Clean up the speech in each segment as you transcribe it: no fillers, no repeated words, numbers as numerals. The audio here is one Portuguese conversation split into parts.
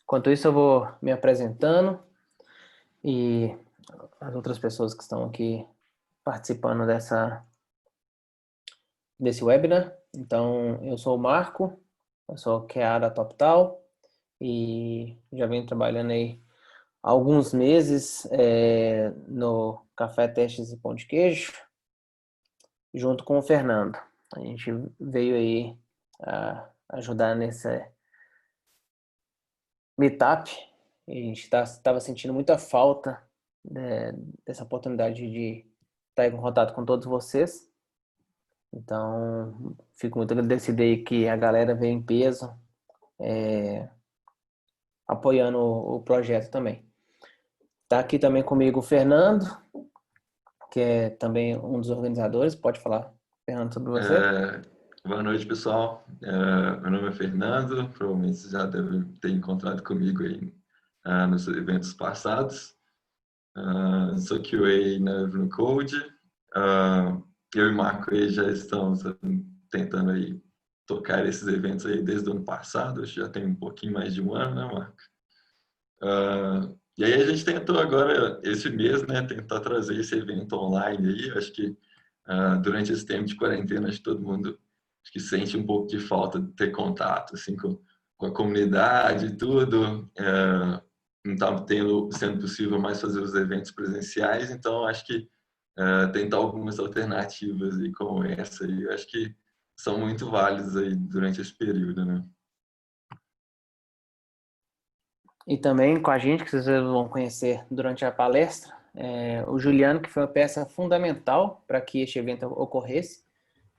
Enquanto isso, eu vou me apresentando e as outras pessoas que estão aqui participando desse webinar. Então, eu sou o Marco, eu sou QA da TopTal e já venho trabalhando aí há alguns meses no Café Testes e Pão de Queijo, junto com o Fernando. A gente veio aí ajudar nesse meetup e a gente estava sentindo muita falta dessa oportunidade de estar em contato com todos vocês. Então, fico muito agradecido aí que a galera veio em peso apoiando o projeto também. Está aqui também comigo o Fernando, que é também um dos organizadores. Pode falar, Fernando, sobre você? Boa noite, pessoal. Meu nome é Fernando, provavelmente vocês já devem ter encontrado comigo aí nos eventos passados. Sou QA no Code. Eu e o Marco aí já estamos tentando aí tocar esses eventos aí desde o ano passado, já tem um pouquinho mais de um ano, né, Marco? E aí a gente tentou agora, esse mês, né, tentar trazer esse evento online aí. Acho que durante esse tempo de quarentena, acho que todo mundo que sente um pouco de falta de ter contato assim, com a comunidade e tudo. Não está sendo possível mais fazer os eventos presenciais, então acho que tentar algumas alternativas aí, como essa, aí, eu acho que são muito válidas aí durante esse período, né? E também com a gente, que vocês vão conhecer durante a palestra, o Juliano, que foi uma peça fundamental para que este evento ocorresse,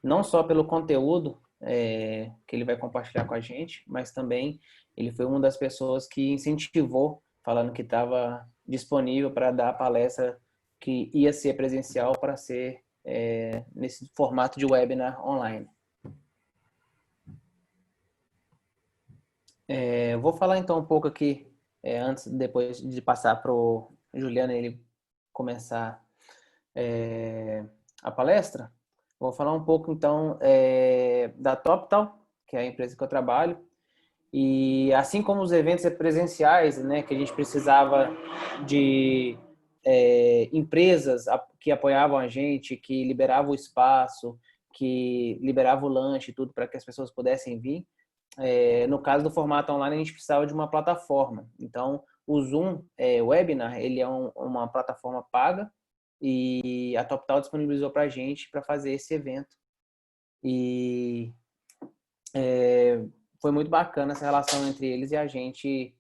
não só pelo conteúdo que ele vai compartilhar com a gente, mas também ele foi uma das pessoas que incentivou, falando que estava disponível para dar a palestra que ia ser presencial para ser nesse formato de webinar online. Eu vou falar então um pouco aqui, depois de passar para o Juliano ele começar a palestra. Vou falar um pouco então da TopTal, que é a empresa que eu trabalho. E assim como os eventos presenciais, né, que a gente precisava de empresas que apoiavam a gente, que liberavam o espaço, que liberavam o lanche e tudo para que as pessoas pudessem vir. No caso do formato online, a gente precisava de uma plataforma. Então, o Zoom Webinar, ele é uma plataforma paga e a TopTal disponibilizou para a gente para fazer esse evento. E foi muito bacana essa relação entre eles e a gente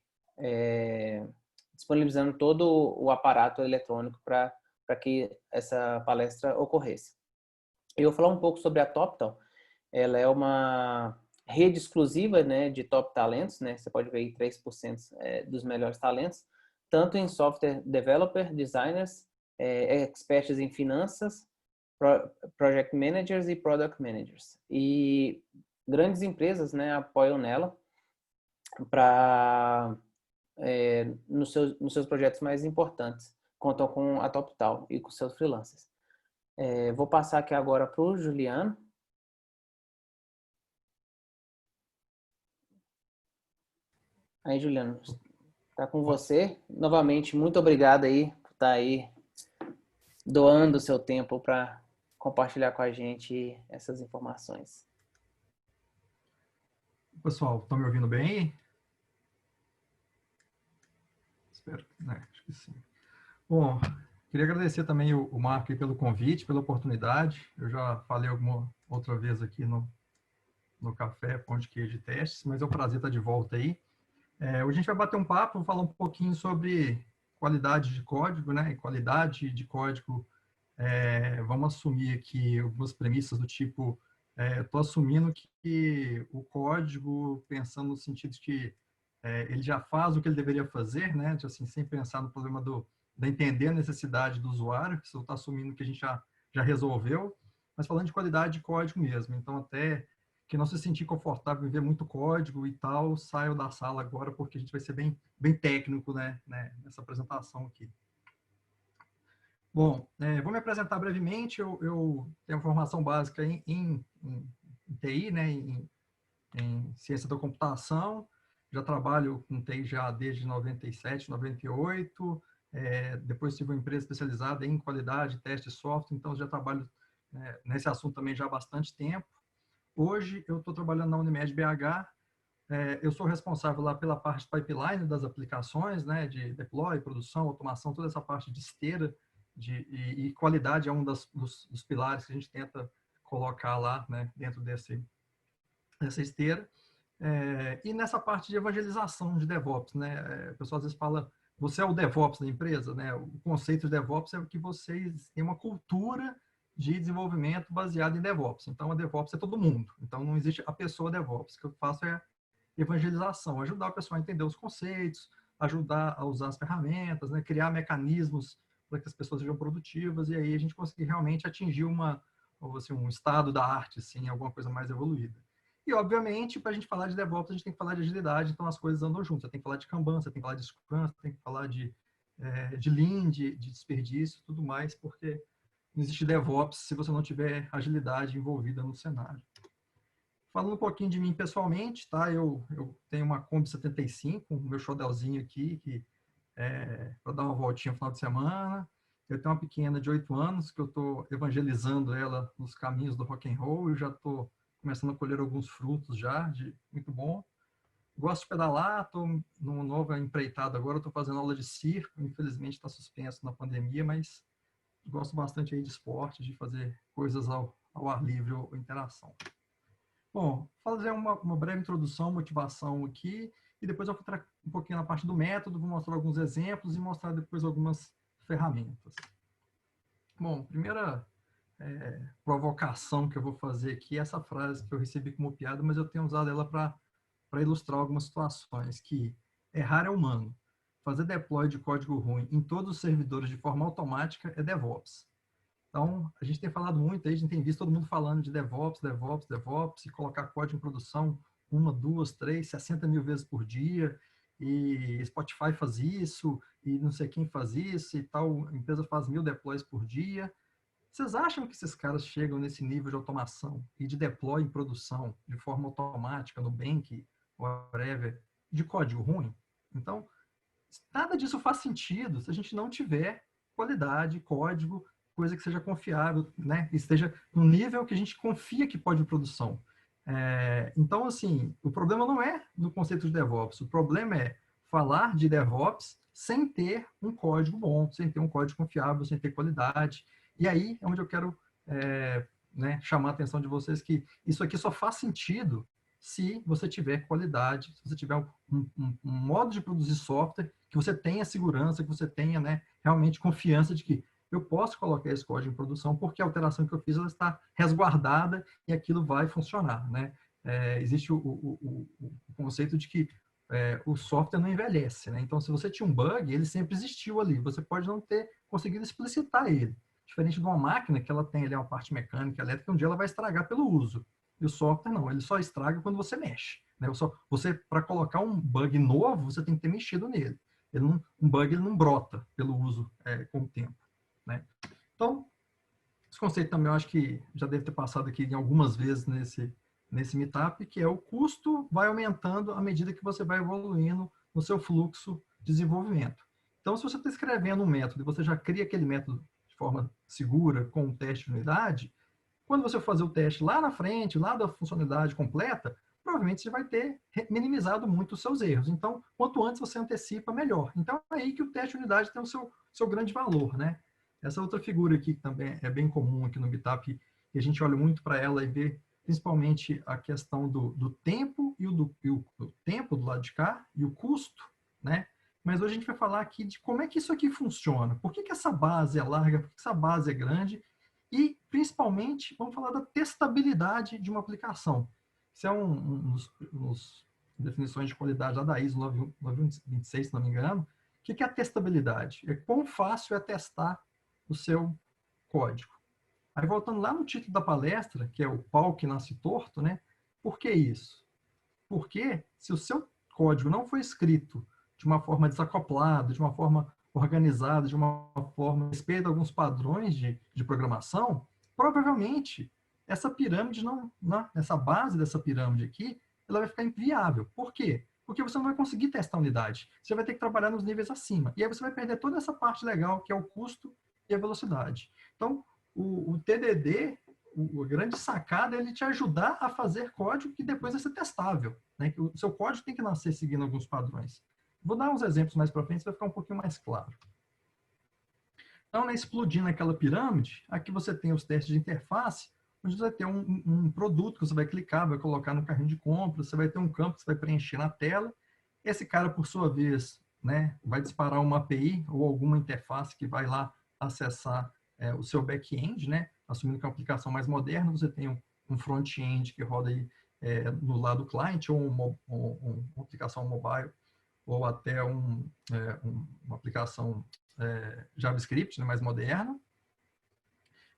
disponibilizando todo o aparato eletrônico para que essa palestra ocorresse. Eu vou falar um pouco sobre a TopTal. Ela é uma rede exclusiva, né, de top talentos, né? Você pode ver aí 3% dos melhores talentos, tanto em software developer, designers, experts em finanças, project managers e product managers. E grandes empresas, né, apoiam nela para nos seus projetos mais importantes. Contam com a TopTal e com seus freelancers. Vou passar aqui agora para o Juliano. Aí, Juliano, está com você. Novamente, muito obrigado aí por estar aí doando o seu tempo para compartilhar com a gente essas informações. Pessoal, estão me ouvindo bem? Espero, né? Acho que sim. Bom, queria agradecer também o Marco pelo convite, pela oportunidade. Eu já falei alguma outra vez aqui no Café Pão de Queijo de Testes, mas é um prazer estar de volta aí. Hoje a gente vai bater um papo, falar um pouquinho sobre qualidade de código, né? E qualidade de código, vamos assumir aqui algumas premissas do tipo, estou assumindo que o código, pensando no sentido de que ele já faz o que ele deveria fazer, né? Assim, sem pensar no problema da entender a necessidade do usuário, que você está assumindo que a gente já resolveu, mas falando de qualidade de código mesmo. Então, até que não se sentir confortável em ver muito código e tal, saio da sala agora, porque a gente vai ser bem técnico, né, nessa apresentação aqui. Bom, vou me apresentar brevemente. Eu tenho formação básica em TI, né, em ciência da computação. já trabalho com TI já desde 97, 98, depois tive uma empresa especializada em qualidade, teste de software, então já trabalho nesse assunto também já há bastante tempo. Hoje eu estou trabalhando na Unimed BH, eu sou responsável lá pela parte de pipeline das aplicações, né, de deploy, produção, automação, toda essa parte de esteira e qualidade é um dos pilares que a gente tenta colocar lá, né, dentro dessa esteira. E nessa parte de evangelização de DevOps, né, o pessoal às vezes fala, você é o DevOps da empresa, né, o conceito de DevOps é que vocês têm uma cultura de desenvolvimento baseada em DevOps. Então, a DevOps é todo mundo. Então, não existe a pessoa DevOps. O que eu faço é evangelização, ajudar o pessoal a entender os conceitos, ajudar a usar as ferramentas, né, criar mecanismos para que as pessoas sejam produtivas, e aí a gente conseguir realmente atingir assim, um estado da arte, assim, alguma coisa mais evoluída. E, obviamente, para a gente falar de DevOps, a gente tem que falar de agilidade, então as coisas andam juntas. Você tem que falar de Kanban, você tem que falar de Scrum, você tem que falar de Lean, de desperdício, tudo mais, porque não existe DevOps se você não tiver agilidade envolvida no cenário. Falando um pouquinho de mim pessoalmente, tá? Eu tenho uma Kombi 75, o meu chodelzinho aqui, que para dar uma voltinha no final de semana. Eu tenho uma pequena de 8 anos, que eu estou evangelizando ela nos caminhos do rock and roll, e já estou começando a colher alguns frutos já, muito bom. Gosto de pedalar, estou numa nova empreitada agora, estou fazendo aula de circo, infelizmente está suspenso na pandemia, mas gosto bastante aí de esporte, de fazer coisas ao ar livre ou interação. Bom, fazer uma breve introdução, motivação aqui, e depois eu vou entrar um pouquinho na parte do método, vou mostrar alguns exemplos e mostrar depois algumas ferramentas. Bom, primeira provocação que eu vou fazer aqui é essa frase que eu recebi como piada, mas eu tenho usado ela para ilustrar algumas situações, que errar é humano. Fazer deploy de código ruim em todos os servidores de forma automática é DevOps. Então, a gente tem falado muito aí, a gente tem visto todo mundo falando de DevOps, DevOps, DevOps, e colocar código em produção 1, 2, 3, 60 mil vezes por dia, e Spotify faz isso, e não sei quem faz isso, e tal empresa faz 1000 deploys por dia. Vocês acham que esses caras chegam nesse nível de automação e de deploy em produção de forma automática, no Nubank, whatever, de código ruim? Então, nada disso faz sentido se a gente não tiver qualidade, código, coisa que seja confiável, né? E esteja no nível que a gente confia que pode ir produção. Então, assim, o problema não é no conceito de DevOps, o problema é falar de DevOps sem ter um código bom, sem ter um código confiável, sem ter qualidade. E aí é onde eu quero né, chamar a atenção de vocês que isso aqui só faz sentido se você tiver qualidade, se você tiver um modo de produzir software, que você tenha segurança, que você tenha, né, realmente confiança de que eu posso colocar esse código em produção porque a alteração que eu fiz ela está resguardada e aquilo vai funcionar, né? Existe o conceito de que o software não envelhece, né? Então, se você tinha um bug, ele sempre existiu ali. Você pode não ter conseguido explicitar ele. Diferente de uma máquina que ela tem ali uma parte mecânica, elétrica, um dia ela vai estragar pelo uso. E o software não, ele só estraga quando você mexe, né? Você, para colocar um bug novo, você tem que ter mexido nele. Um bug ele não brota pelo uso com o tempo. Né? Então, esse conceito também eu acho que já deve ter passado aqui algumas vezes nesse meetup, que é o custo vai aumentando à medida que você vai evoluindo no seu fluxo de desenvolvimento. Então, se você está escrevendo um método e você já cria aquele método de forma segura, com um teste de unidade, quando você fazer o teste lá na frente, lá da funcionalidade completa, provavelmente você vai ter minimizado muito os seus erros. Então, quanto antes você antecipa, melhor. Então, é aí que o teste de unidade tem o seu grande valor, né? Essa outra figura aqui, que também é bem comum aqui no Meetup, e a gente olha muito para ela e vê principalmente a questão do tempo e o tempo do lado de cá e o custo, né? Mas hoje a gente vai falar aqui de como é que isso aqui funciona. Por que essa base é larga? Por que essa base é grande? E, principalmente, vamos falar da testabilidade de uma aplicação. Isso é uma das definições de qualidade lá da ISO 9126, se não me engano. O que é a testabilidade? É quão fácil é testar o seu código. Aí, voltando lá no título da palestra, que é o pau que nasce torto, né? Por que isso? Porque se o seu código não foi escrito de uma forma desacoplada, de uma forma organizada, de uma forma que respeita alguns padrões de programação, provavelmente essa pirâmide essa base dessa pirâmide aqui, ela vai ficar inviável. Por quê? porque você não vai conseguir testar a unidade. Você vai ter que trabalhar nos níveis acima. E aí você vai perder toda essa parte legal, que é o custo e a velocidade. Então, o TDD, a grande sacada é ele te ajudar a fazer código que depois vai ser testável, né? Que o seu código tem que nascer seguindo alguns padrões. Vou dar uns exemplos mais para frente, vai ficar um pouquinho mais claro. Então, né, explodindo aquela pirâmide, aqui você tem os testes de interface, onde você vai ter um produto que você vai clicar, vai colocar no carrinho de compra, você vai ter um campo que você vai preencher na tela. Esse cara, por sua vez, né, vai disparar uma API ou alguma interface que vai lá acessar o seu back-end, né, assumindo que é uma aplicação mais moderna, você tem um front-end que roda aí, no lado cliente, ou uma aplicação mobile, ou até uma aplicação JavaScript, né, mais moderna.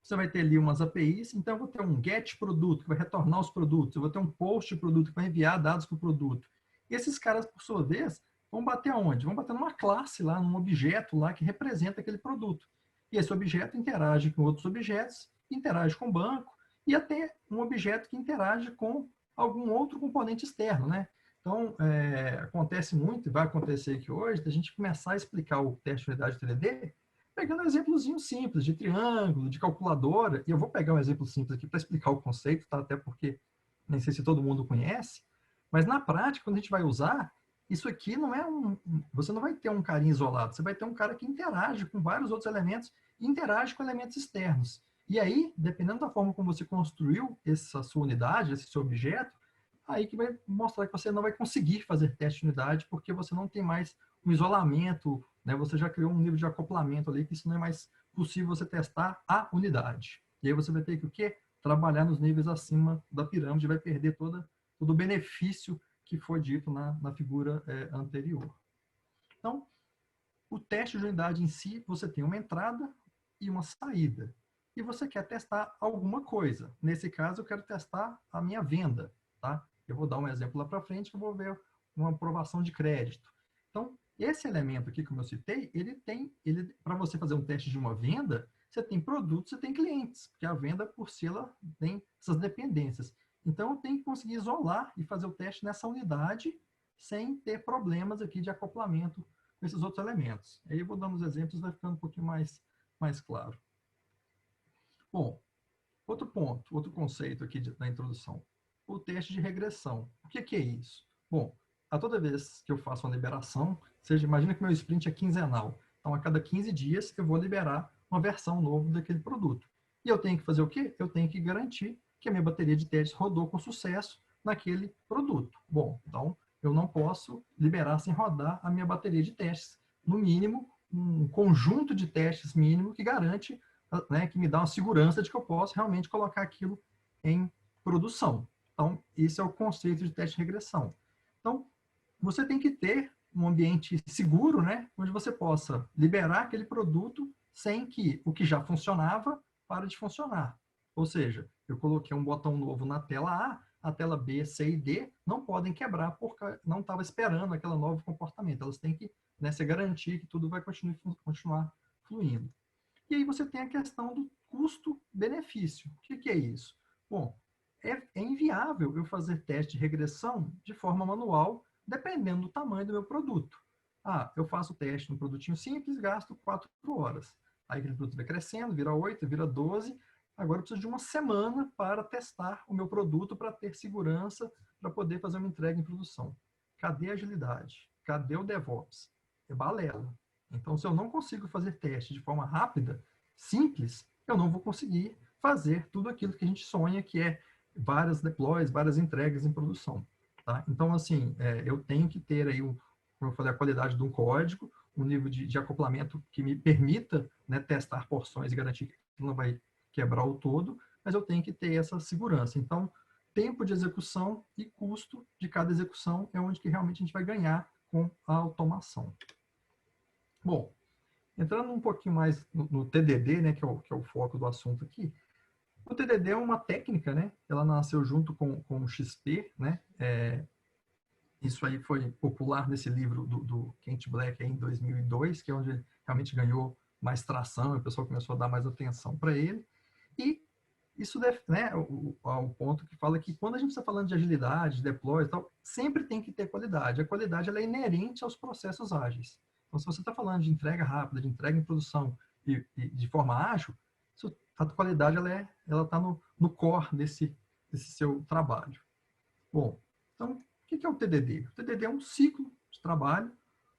Você vai ter ali umas APIs, então eu vou ter um get produto, que vai retornar os produtos, eu vou ter um post produto, que vai enviar dados para o produto. E esses caras, por sua vez, vão bater aonde? Vão bater numa classe lá, num objeto lá que representa aquele produto. E esse objeto interage com outros objetos, interage com o banco, e até um objeto que interage com algum outro componente externo, né? Então, acontece muito, e vai acontecer aqui hoje, da gente começar a explicar o teste de unidade 3D, pegando um exemplozinho simples, de triângulo, de calculadora, e eu vou pegar um exemplo simples aqui para explicar o conceito, tá? Até porque nem sei se todo mundo conhece, mas na prática, quando a gente vai usar, isso aqui não é você não vai ter um carinha isolado, você vai ter um cara que interage com vários outros elementos, e interage com elementos externos. E aí, dependendo da forma como você construiu essa sua unidade, esse seu objeto, aí que vai mostrar que você não vai conseguir fazer teste de unidade, porque você não tem mais um isolamento, né? Você já criou um nível de acoplamento ali, que isso não é mais possível você testar a unidade. E aí você vai ter que o quê? Trabalhar nos níveis acima da pirâmide, vai perder todo o benefício que foi dito na figura anterior. Então, o teste de unidade em si, você tem uma entrada e uma saída. E você quer testar alguma coisa. Nesse caso, eu quero testar a minha venda, tá? Eu vou dar um exemplo lá para frente, que eu vou ver uma aprovação de crédito. Então, esse elemento aqui, como eu citei, para você fazer um teste de uma venda, você tem produtos, você tem clientes, porque a venda, por si, ela tem essas dependências. Então, eu tenho que conseguir isolar e fazer o teste nessa unidade sem ter problemas aqui de acoplamento com esses outros elementos. Aí eu vou dando os exemplos, vai ficando um pouquinho mais claro. Bom, outro ponto, outro conceito aqui da introdução. O teste de regressão. O que é isso? Bom, a toda vez que eu faço uma liberação, imagina que meu sprint é quinzenal. Então, a cada 15 dias, eu vou liberar uma versão nova daquele produto. E eu tenho que fazer o quê? Eu tenho que garantir que a minha bateria de testes rodou com sucesso naquele produto. Bom, então, eu não posso liberar sem rodar a minha bateria de testes. No mínimo, um conjunto de testes mínimo que garante, né, que me dá uma segurança de que eu posso realmente colocar aquilo em produção. Então, esse é o conceito de teste de regressão. Então, você tem que ter um ambiente seguro, né, onde você possa liberar aquele produto sem que o que já funcionava pare de funcionar. Ou seja, eu coloquei um botão novo na tela A tela B, C e D não podem quebrar porque não estava esperando aquele novo comportamento. Elas têm que, né, se garantir que tudo vai continuar fluindo. E aí você tem a questão do custo-benefício. O que é isso? Bom, é inviável eu fazer teste de regressão de forma manual, dependendo do tamanho do meu produto. Eu faço teste no produtinho simples, gasto 4 horas. Aí aquele produto vai crescendo, vira 8, vira 12. Agora eu preciso de uma semana para testar o meu produto, para ter segurança, para poder fazer uma entrega em produção. Cadê a agilidade? Cadê o DevOps? É balela. Então, se eu não consigo fazer teste de forma rápida, simples, eu não vou conseguir fazer tudo aquilo que a gente sonha, que é várias deploys, várias entregas em produção. Tá? Então, assim, eu tenho que ter aí, como eu falei, a qualidade de um código, um nível de acoplamento que me permita, né, testar porções e garantir que não vai quebrar o todo, mas eu tenho que ter essa segurança. Então, tempo de execução e custo de cada execução é onde que realmente a gente vai ganhar com a automação. Bom, entrando um pouquinho mais no TDD, né, que é o foco do assunto aqui, o TDD é uma técnica, né, ela nasceu junto com o XP, né, isso aí foi popular nesse livro do Kent Black aí em 2002, que é onde ele realmente ganhou mais tração, e o pessoal começou a dar mais atenção para ele, e isso deve, né, o ponto que fala que quando a gente está falando de agilidade, deploy e tal, sempre tem que ter qualidade. A qualidade ela é inerente aos processos ágeis. Então, se você está falando de entrega rápida, de entrega em produção e de forma ágil, a qualidade ela está no core desse seu trabalho. Bom, então, o que é o TDD? O TDD é um ciclo de trabalho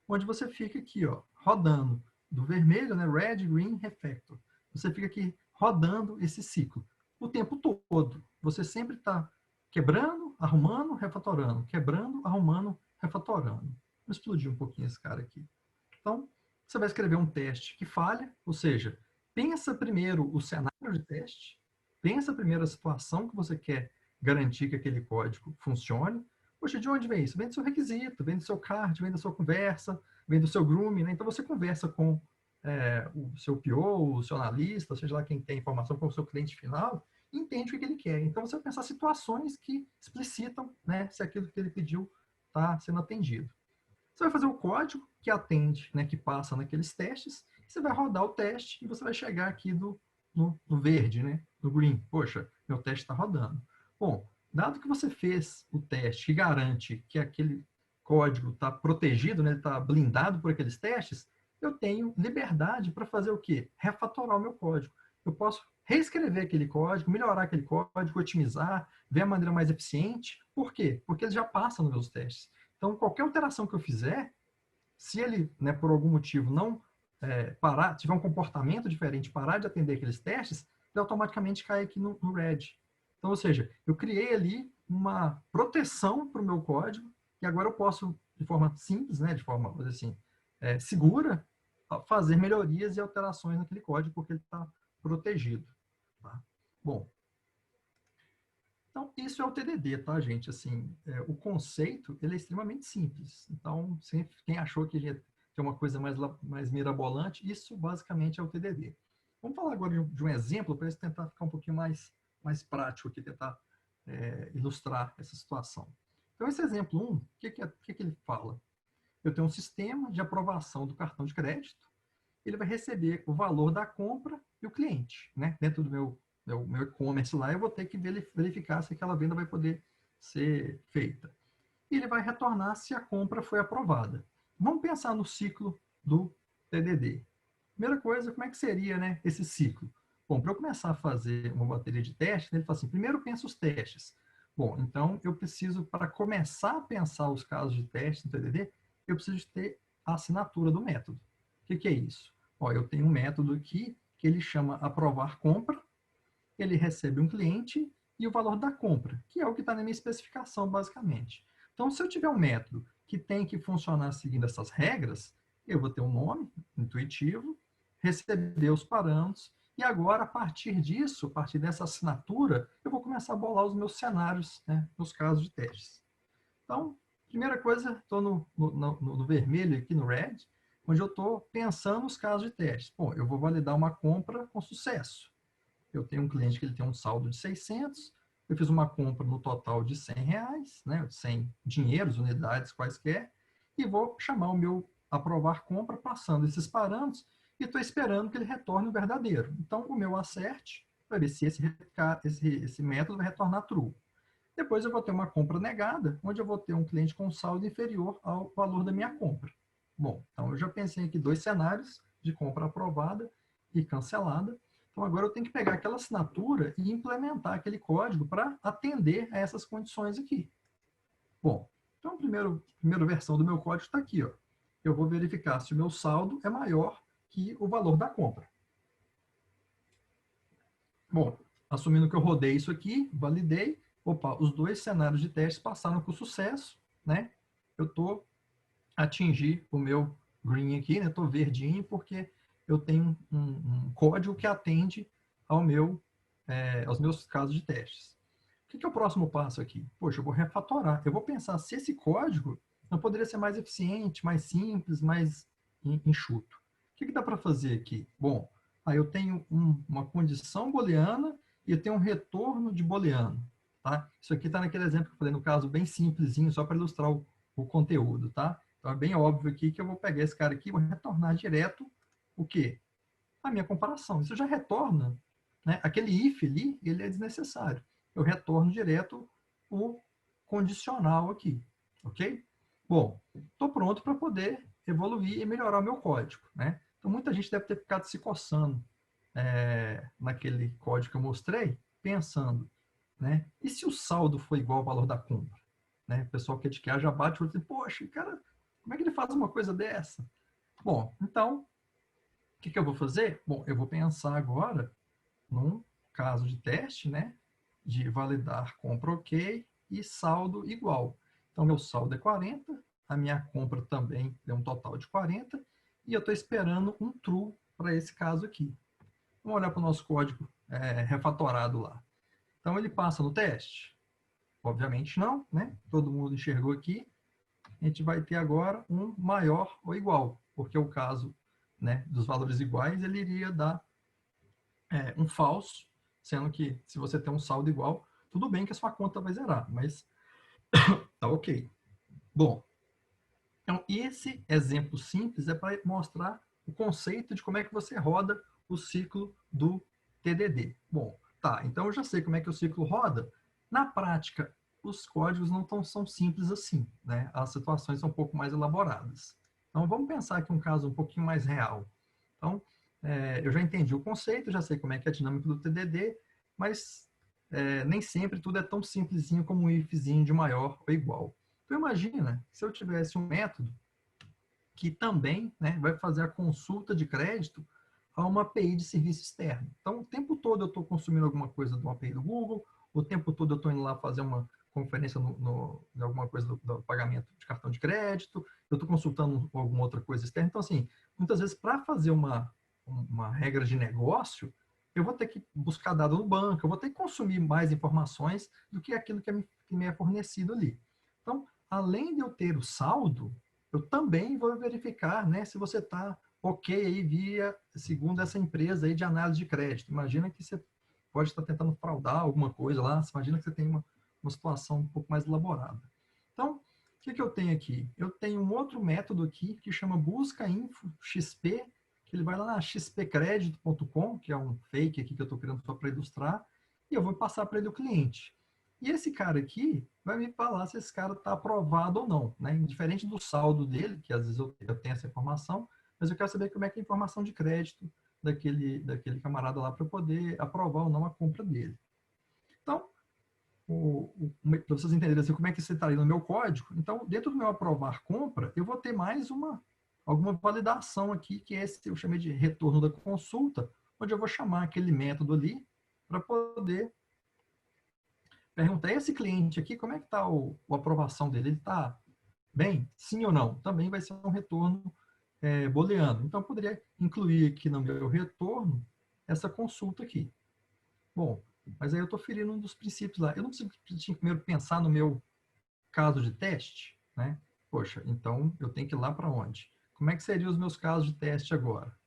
onde você fica aqui, ó, rodando do vermelho, né, red, green, refactor. Você fica aqui rodando esse ciclo o tempo todo. Você sempre está quebrando, arrumando, refatorando, quebrando, arrumando, refatorando. Vou explodir um pouquinho esse cara aqui. Então, você vai escrever um teste que falha, ou seja, pensa primeiro o cenário de teste, pensa primeiro a situação que você quer garantir que aquele código funcione. Poxa, de onde vem isso? Vem do seu requisito, vem do seu card, vem da sua conversa, vem do seu grooming, né? Então você conversa com o seu PO, o seu analista, seja lá quem tem informação, com o seu cliente final, e entende o que ele quer. Então você vai pensar situações que explicitam, né, se aquilo que ele pediu está sendo atendido. Você vai fazer o código que atende, né, que passa naqueles testes, você vai rodar o teste e você vai chegar aqui no verde, né, no green. Poxa, meu teste está rodando. Bom, dado que você fez o teste que garante que aquele código está protegido, né, está blindado por aqueles testes, eu tenho liberdade para fazer o quê? Refatorar o meu código. Eu posso reescrever aquele código, melhorar aquele código, otimizar, ver a maneira mais eficiente. Por quê? Porque ele já passa nos meus testes. Então, qualquer alteração que eu fizer, se ele, né, por algum motivo, não parar, tiver um comportamento diferente, parar de atender aqueles testes, ele automaticamente cai aqui no red. Então, ou seja, eu criei ali uma proteção para o meu código e agora eu posso, de forma simples, né, de forma, vamos dizer assim, segura, fazer melhorias e alterações naquele código porque ele está protegido. Tá? Bom, então, isso é o TDD, tá, gente? Assim, o conceito, ele é extremamente simples. Então, quem achou que ia ter uma coisa mais mirabolante, isso basicamente é o TDD. Vamos falar agora de um exemplo para tentar ficar um pouquinho mais prático aqui, tentar ilustrar essa situação. Então, esse exemplo 1, o que ele fala? Eu tenho um sistema de aprovação do cartão de crédito, ele vai receber o valor da compra e o cliente, né? Dentro do meu e-commerce lá, eu vou ter que verificar se aquela venda vai poder ser feita. E ele vai retornar se a compra foi aprovada. Vamos pensar no ciclo do TDD. Primeira coisa, como é que seria, né, esse ciclo? Bom, para eu começar a fazer uma bateria de testes, ele fala assim, primeiro pensa os testes. Bom, então eu preciso, para começar a pensar os casos de teste no TDD, eu preciso ter a assinatura do método. O que é isso? Ó, eu tenho um método aqui que ele chama aprovar compra, ele recebe um cliente e o valor da compra, que é o que está na minha especificação, basicamente. Então, se eu tiver um método que tem que funcionar seguindo essas regras, eu vou ter um nome intuitivo, receber os parâmetros, e agora, a partir disso, a partir dessa assinatura, eu vou começar a bolar os meus cenários, né, nos casos de testes. Então, primeira coisa, estou no vermelho aqui, no red, onde eu estou pensando nos casos de teste. Bom, eu vou validar uma compra com sucesso. Eu tenho um cliente que ele tem um saldo de 600, eu fiz uma compra no total de R$100, né, 100 dinheiros, unidades quaisquer, e vou chamar o meu aprovar compra passando esses parâmetros e estou esperando que ele retorne o verdadeiro. Então, o meu assert vai ver se esse método vai retornar true. Depois eu vou ter uma compra negada, onde eu vou ter um cliente com saldo inferior ao valor da minha compra. Bom, então eu já pensei aqui 2 cenários de compra aprovada e cancelada. Então, agora eu tenho que pegar aquela assinatura e implementar aquele código para atender a essas condições aqui. Bom, então a primeira versão do meu código está aqui. Ó. Eu vou verificar se o meu saldo é maior que o valor da compra. Bom, assumindo que eu rodei isso aqui, validei, opa, os 2 cenários de teste passaram com sucesso, né? Eu estou atingir o meu green aqui, né? Estou verdinho porque eu tenho um código que atende aos meus casos de testes. O que é o próximo passo aqui? Poxa, eu vou refatorar. Eu vou pensar se esse código não poderia ser mais eficiente, mais simples, mais enxuto. O que dá para fazer aqui? Bom, aí eu tenho uma condição booleana e eu tenho um retorno de booleano. Tá? Isso aqui está naquele exemplo que eu falei, no caso bem simplesinho, só para ilustrar o conteúdo. Tá? Então é bem óbvio aqui que eu vou pegar esse cara aqui e vou retornar direto o quê? A minha comparação. Isso já retorna, né? Aquele if ali, ele é desnecessário. Eu retorno direto o condicional aqui, ok? Bom, estou pronto para poder evoluir e melhorar o meu código, né? Então, muita gente deve ter ficado se coçando naquele código que eu mostrei, pensando, né? E se o saldo for igual ao valor da compra? Né? O pessoal que é de QA já bate o olho e diz, poxa, cara, como é que ele faz uma coisa dessa? Bom, então, o que eu vou fazer? Bom, eu vou pensar agora num caso de teste, né? De validar compra ok e saldo igual. Então, meu saldo é 40, a minha compra também deu um total de 40, e eu estou esperando um true para esse caso aqui. Vamos olhar para o nosso código refatorado lá. Então, ele passa no teste? Obviamente não, né? Todo mundo enxergou aqui. A gente vai ter agora um maior ou igual, porque o caso, né, dos valores iguais, ele iria dar um falso, sendo que se você tem um saldo igual, tudo bem que a sua conta vai zerar, mas tá ok. Bom, então esse exemplo simples é para mostrar o conceito de como é que você roda o ciclo do TDD. Bom, tá, então eu já sei como é que o ciclo roda. Na prática, os códigos não são simples assim, né? As situações são um pouco mais elaboradas. Então vamos pensar aqui um caso um pouquinho mais real. Então, eu já entendi o conceito, já sei como é que é a dinâmica do TDD, mas nem sempre tudo é tão simplesinho como um ifzinho de maior ou igual. Então imagina se eu tivesse um método que também, né, vai fazer a consulta de crédito a uma API de serviço externo. Então, o tempo todo eu estou consumindo alguma coisa de uma API do Google, o tempo todo eu estou indo lá fazer uma conferência em alguma coisa do pagamento de cartão de crédito, eu estou consultando alguma outra coisa externa. Então, assim, muitas vezes, para fazer uma regra de negócio, eu vou ter que buscar dado no banco, eu vou ter que consumir mais informações do que aquilo que me é fornecido ali. Então, além de eu ter o saldo, eu também vou verificar, né, se você está ok aí segundo essa empresa aí de análise de crédito. Imagina que você pode estar tentando fraudar alguma coisa lá, imagina que você tem uma situação um pouco mais elaborada. Então, o que eu tenho aqui? Eu tenho um outro método aqui que chama busca info XP, que ele vai lá na xpcredit.com, que é um fake aqui que eu estou criando só para ilustrar, e eu vou passar para ele o cliente. E esse cara aqui vai me falar se esse cara está aprovado ou não, né? Diferente do saldo dele, que às vezes eu tenho essa informação, mas eu quero saber como é que é a informação de crédito daquele camarada lá para poder aprovar ou não a compra dele. Então, para vocês entenderem assim, como é que você está aí no meu código, então, dentro do meu aprovar compra, eu vou ter mais alguma validação aqui, que é esse eu chamei de retorno da consulta, onde eu vou chamar aquele método ali para poder perguntar, esse cliente aqui, como é que está a aprovação dele? Ele está bem? Sim ou não? Também vai ser um retorno booleano. Então, eu poderia incluir aqui no meu retorno essa consulta aqui. Bom, mas aí eu estou ferindo um dos princípios lá. Eu não preciso primeiro pensar no meu caso de teste, né? Poxa, então eu tenho que ir lá para onde? Como é que seriam os meus casos de teste agora?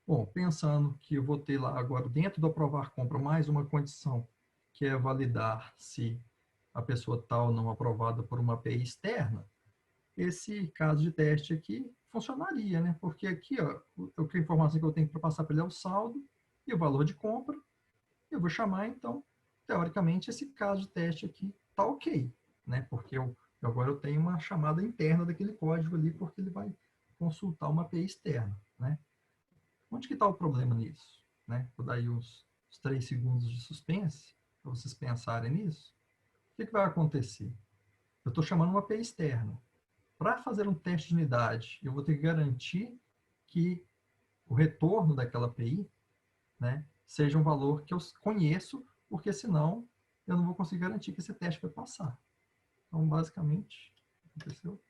Bom, pensando que eu vou ter lá agora, dentro do aprovar compra, mais uma condição, que é validar se a pessoa está ou não aprovada por uma API externa, esse caso de teste aqui funcionaria, né? Porque aqui, ó, a informação que eu tenho para passar para ele é o saldo e o valor de compra. Eu vou chamar, então, teoricamente, esse caso de teste aqui está ok, né? Porque agora eu tenho uma chamada interna daquele código ali, porque ele vai consultar uma API externa, né? Onde que está o problema nisso? Né? Vou dar aí uns 3 segundos de suspense, para vocês pensarem nisso. O que vai acontecer? Eu estou chamando uma API externa. Para fazer um teste de unidade, eu vou ter que garantir que o retorno daquela API, né, seja um valor que eu conheço, porque senão eu não vou conseguir garantir que esse teste vai passar. Então, basicamente, o que aconteceu?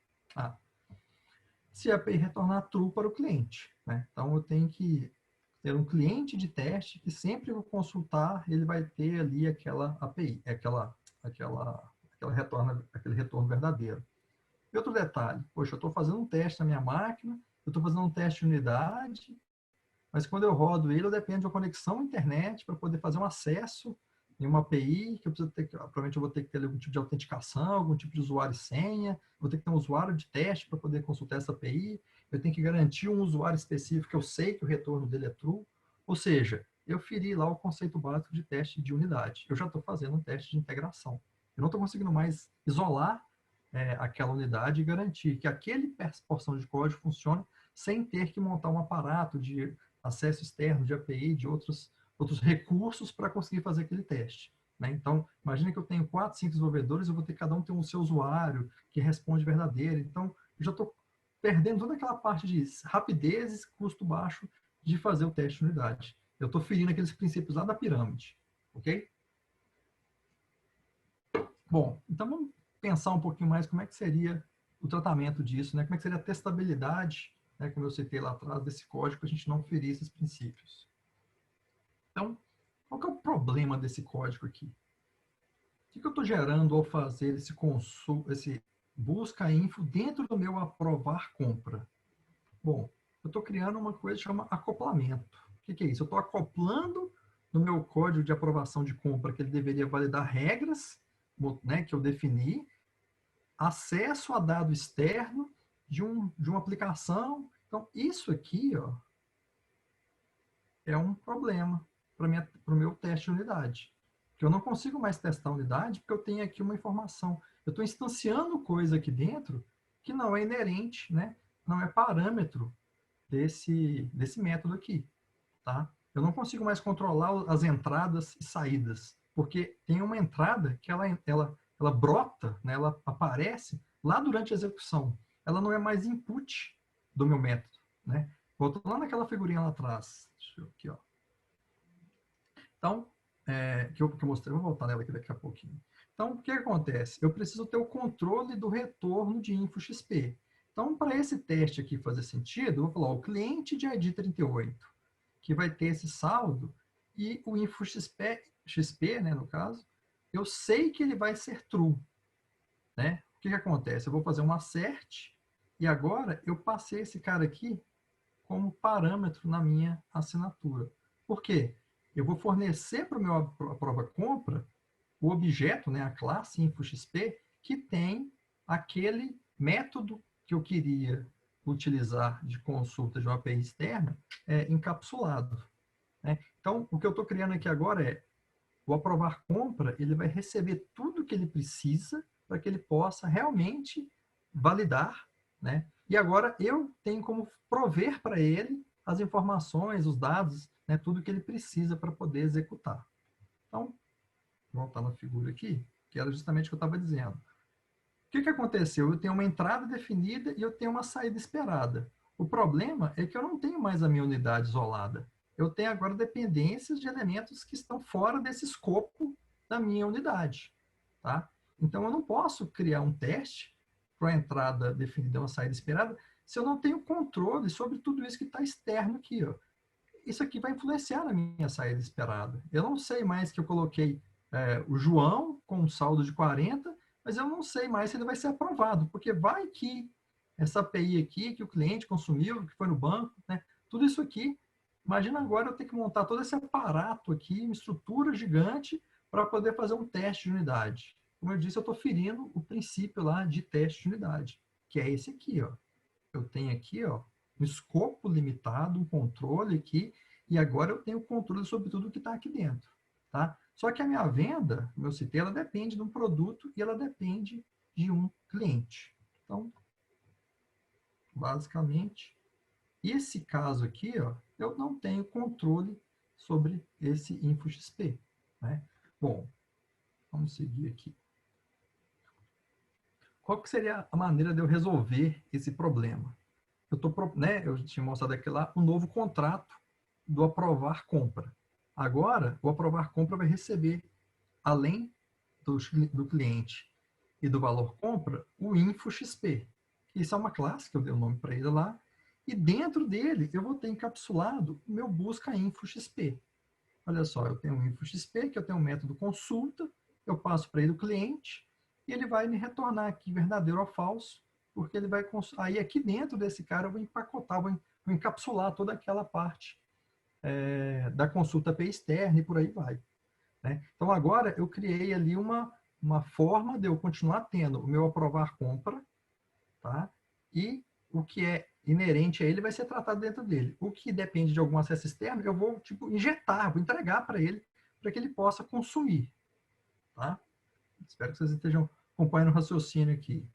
Se a API retornar true para o cliente, né? Então, eu tenho que ter um cliente de teste que sempre eu consultar, ele vai ter ali aquela API, aquele retorno verdadeiro. E outro detalhe, poxa, eu estou fazendo um teste na minha máquina, eu estou fazendo um teste de unidade, mas quando eu rodo ele, eu dependo de uma conexão à internet para poder fazer um acesso em uma API, que eu preciso ter, provavelmente eu vou ter que ter algum tipo de autenticação, algum tipo de usuário e senha, vou ter que ter um usuário de teste para poder consultar essa API, eu tenho que garantir um usuário específico que eu sei que o retorno dele é true, ou seja, eu feri lá o conceito básico de teste de unidade. Eu já estou fazendo um teste de integração. Eu não estou conseguindo mais isolar aquela unidade e garantir que aquele porção de código funcione sem ter que montar um aparato de acesso externo, de API, de outros recursos para conseguir fazer aquele teste. Né? Então, imagina que eu tenho 4, 5 desenvolvedores, eu vou ter cada um ter um seu usuário que responde verdadeiro. Então, eu já estou perdendo toda aquela parte de rapidez e custo baixo de fazer o teste de unidade. Eu estou ferindo aqueles princípios lá da pirâmide. Ok? Bom, então vamos pensar um pouquinho mais como é que seria o tratamento disso, né? Como é que seria a testabilidade, né, como eu citei lá atrás, desse código, para a gente não ferir esses princípios. Então, qual que é o problema desse código aqui? O que eu estou gerando ao fazer esse busca info dentro do meu aprovar compra? Bom, eu estou criando uma coisa que chama acoplamento. O que é isso? Eu estou acoplando no meu código de aprovação de compra que ele deveria validar regras, né, que eu defini, acesso a dado externo de uma aplicação. Então, isso aqui, ó, é um problema para o meu teste de unidade. Que eu não consigo mais testar a unidade porque eu tenho aqui uma informação. Eu estou instanciando coisa aqui dentro que não é inerente, né? Não é parâmetro desse método aqui. Tá? Eu não consigo mais controlar as entradas e saídas, porque tem uma entrada que ela brota, né? Ela aparece lá durante a execução. Ela não é mais input do meu método. Né? Voltando lá naquela figurinha lá atrás. Deixa eu aqui, ó. Então, que eu mostrei, vou voltar nela aqui daqui a pouquinho. Então, o que acontece? Eu preciso ter o controle do retorno de InfoXP. Então, para esse teste aqui fazer sentido, eu vou falar o cliente de ID 38, que vai ter esse saldo, e o InfoXP, né, no caso, eu sei que ele vai ser true. Né? O que acontece? Eu vou fazer um assert, e agora eu passei esse cara aqui como parâmetro na minha assinatura. Por quê? Eu vou fornecer para o meu aprova-compra o objeto, né, a classe InfoXP, que tem aquele método que eu queria utilizar de consulta de uma API externa encapsulado. Né? Então, o que eu estou criando aqui agora é o aprovar compra, ele vai receber tudo que ele precisa para que ele possa realmente validar, né? E agora eu tenho como prover para ele as informações, os dados, né, tudo que ele precisa para poder executar. Então, vou voltar na figura aqui, que era justamente o que eu estava dizendo. O que aconteceu? Eu tenho uma entrada definida e eu tenho uma saída esperada. O problema é que eu não tenho mais a minha unidade isolada. Eu tenho agora dependências de elementos que estão fora desse escopo da minha unidade. Tá? Então, eu não posso criar um teste para uma entrada definida e uma saída esperada se eu não tenho controle sobre tudo isso que está externo aqui. Ó. Isso aqui vai influenciar na minha saída esperada. Eu não sei mais que eu coloquei o João com um saldo de 40, mas eu não sei mais se ele vai ser aprovado, porque vai que essa API aqui que o cliente consumiu, que foi no banco, né? Tudo isso aqui, imagina agora eu ter que montar todo esse aparato aqui, uma estrutura gigante para poder fazer um teste de unidade. Como eu disse, eu estou ferindo o princípio lá de teste de unidade, que é esse aqui, ó. Eu tenho aqui, ó, um escopo limitado, um controle aqui, e agora eu tenho controle sobre tudo que está aqui dentro. Tá? Só que a minha venda, como eu citei, ela depende de um produto e ela depende de um cliente. Então, basicamente, esse caso aqui, ó, eu não tenho controle sobre esse InfoXP. Né? Bom, vamos seguir aqui. Qual que seria a maneira de eu resolver esse problema? Eu tinha mostrado aqui lá um novo contrato do aprovar compra. Agora, o aprovar compra vai receber, além do cliente e do valor compra, o InfoXP. Isso é uma classe que eu dei o nome para ele lá. E dentro dele, eu vou ter encapsulado o meu busca InfoXP. Olha só, eu tenho um InfoXP, que eu tenho um método consulta, eu passo para ele o cliente, e ele vai me retornar aqui verdadeiro ou falso, porque ele vai... Aí aqui dentro desse cara eu vou empacotar, vou encapsular toda aquela parte da consulta API externa e por aí vai. Né? Então agora eu criei ali uma forma de eu continuar tendo o meu aprovar compra, tá? E o que é inerente a ele vai ser tratado dentro dele. O que depende de algum acesso externo, eu vou tipo injetar, vou entregar para ele, para que ele possa consumir. Tá? Espero que vocês estejam acompanhando o raciocínio aqui.